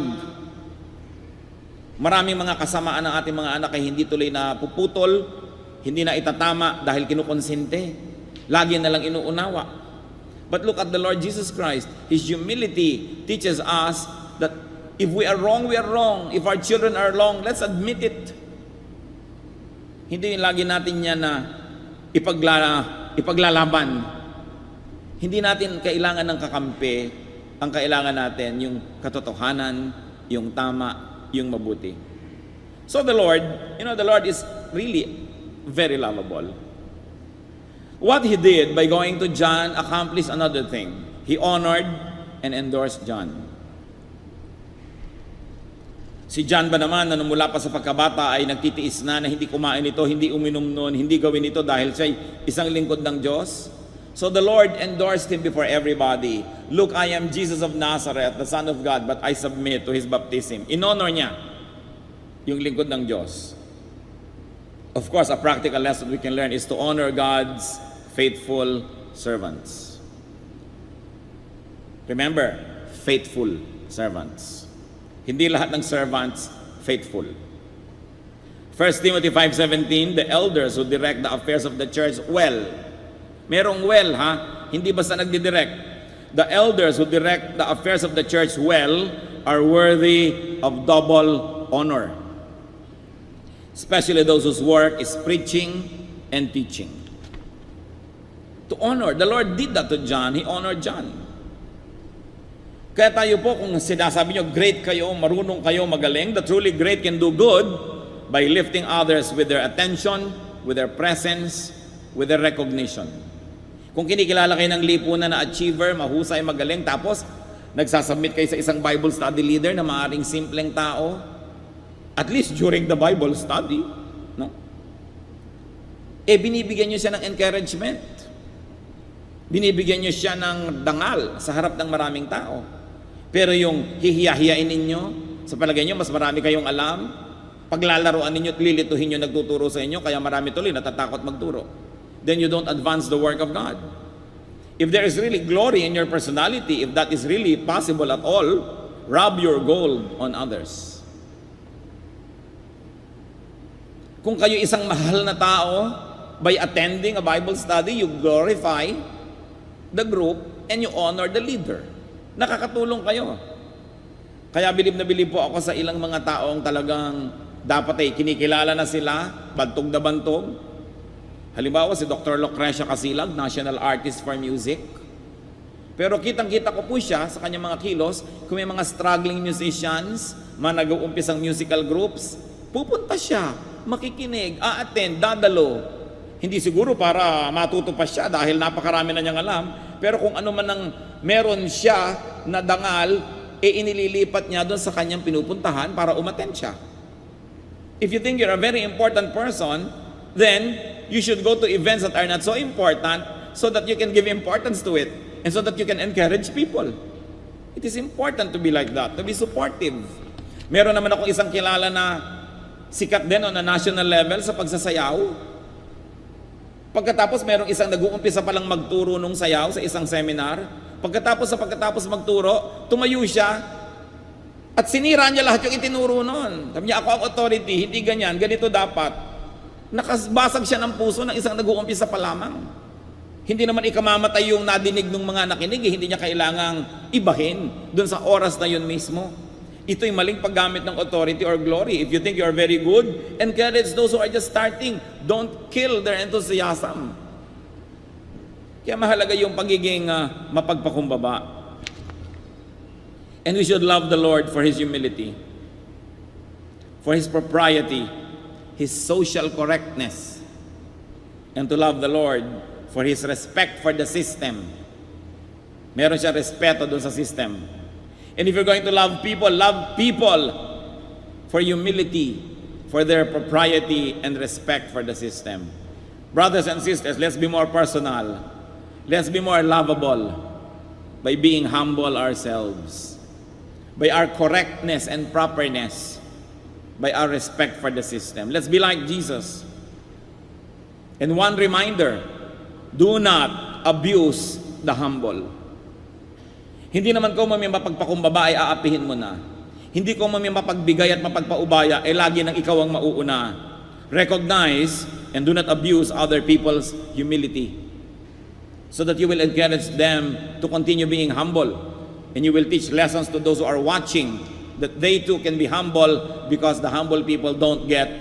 S2: Maraming mga kasamaan ng ating mga anak ay hindi tuloy na puputol, hindi na itatama dahil kinukonsente. Lagi na lang inuunawa. But look at the Lord Jesus Christ. His humility teaches us that if we are wrong, we are wrong. If our children are wrong, let's admit it. Hindi lagi natin yan na ipaglalaban. Hindi natin kailangan ng kakampi. Ang kailangan natin yung katotohanan, yung tama, yung mabuti. So the Lord is really very lovable. What He did by going to John accomplished another thing. He honored and endorsed John. Si John ba naman na mula pa sa pagkabata ay nagtitiis na hindi kumain ito, hindi uminom noon, hindi gawin ito dahil siya isang lingkod ng Diyos? So the Lord endorsed him before everybody. Look, I am Jesus of Nazareth, the Son of God, but I submit to His baptism. In-honor niya yung lingkod ng Diyos. Of course, a practical lesson we can learn is to honor God's faithful servants. Remember, faithful servants. Hindi lahat ng servants faithful. 1 Timothy 5:17, the elders who direct the affairs of the church well. Merong well, hindi basta nagdidirect. The elders who direct the affairs of the church well are worthy of double honor. Especially those whose work is preaching and teaching. To honor, the Lord did that to John. He honored John. Kaya tayo po, kung sinasabi nyo, great kayo, marunong kayo, magaling, the truly great can do good by lifting others with their attention, with their presence, with their recognition. Kung kinikilala kayo ng lipunan na achiever, mahusay, magaling, tapos nagsasubmit kayo sa isang Bible study leader na maaaring simpleng tao, at least during the Bible study, no? Binibigyan nyo siya ng encouragement. Binibigyan nyo siya ng dangal sa harap ng maraming tao. Pero yung hihiya-hiyain ninyo, sa palagay nyo, mas marami kayong alam, paglalaroan ninyo at lilituhin nyo nagtuturo sa inyo, kaya marami tuloy natatakot magturo. Then you don't advance the work of God. If there is really glory in your personality, if that is really possible at all, rub your gold on others. Kung kayo isang mahal na tao, by attending a Bible study, you glorify the group and you honor the leader. Nakakatulong kayo. Kaya bilib na bilib po ako sa ilang mga taong talagang dapat kinikilala na sila, bantog na bantog. Halimbawa si Dr. Lucrecia Casilag, National Artist for Music. Pero kitang-kita ko po siya sa kanyang mga kilos, kung may mga struggling musicians, mga nag-uumpisang musical groups, pupunta siya, makikinig, a-attend, dadalo. Hindi siguro para matuto pa siya dahil napakarami na niyang alam, pero kung ano man ang meron siya na dangal, inililipat niya doon sa kanyang pinupuntahan para umattend siya. If you think you're a very important person, then you should go to events that are not so important so that you can give importance to it and so that you can encourage people. It is important to be like that, to be supportive. Meron naman akong isang kilala na sikat din on a national level sa pagsasayaw. Pagkatapos merong isang nag-uumpisa palang magturo nung sayaw sa isang seminar. Pagkatapos magturo, tumayo siya at sinira niya lahat yung itinuro nun. Sabi niya, ako ang authority, hindi ganyan, ganito dapat. Nakasbasag siya ng puso ng isang nag-uumpisa pa lamang. Hindi naman ikamamatay yung nadinig ng mga nakinig, hindi niya kailangang ibahin dun sa oras na yun mismo. Ito'y maling paggamit ng authority or glory. If you think you are very good, encourage those who are just starting. Don't kill their enthusiasm. Kaya mahalaga yung pagiging mapagpakumbaba. And we should love the Lord for His humility, for His propriety, His social correctness, and to love the Lord for His respect for the system. Meron siya respeto dun sa system. And if you're going to love people for humility, for their propriety and respect for the system. Brothers and sisters, let's be more personal. Let's be more lovable by being humble ourselves, by our correctness and properness, by our respect for the system. Let's be like Jesus. And one reminder, do not abuse the humble. Hindi naman kung may mapagpakumbaba ay aapihin mo na. Hindi kung may mapagbigay at mapagpaubaya ay lagi nang ikaw ang mauuna. Recognize and do not abuse other people's humility so that you will encourage them to continue being humble. And you will teach lessons to those who are watching that they too can be humble because the humble people don't get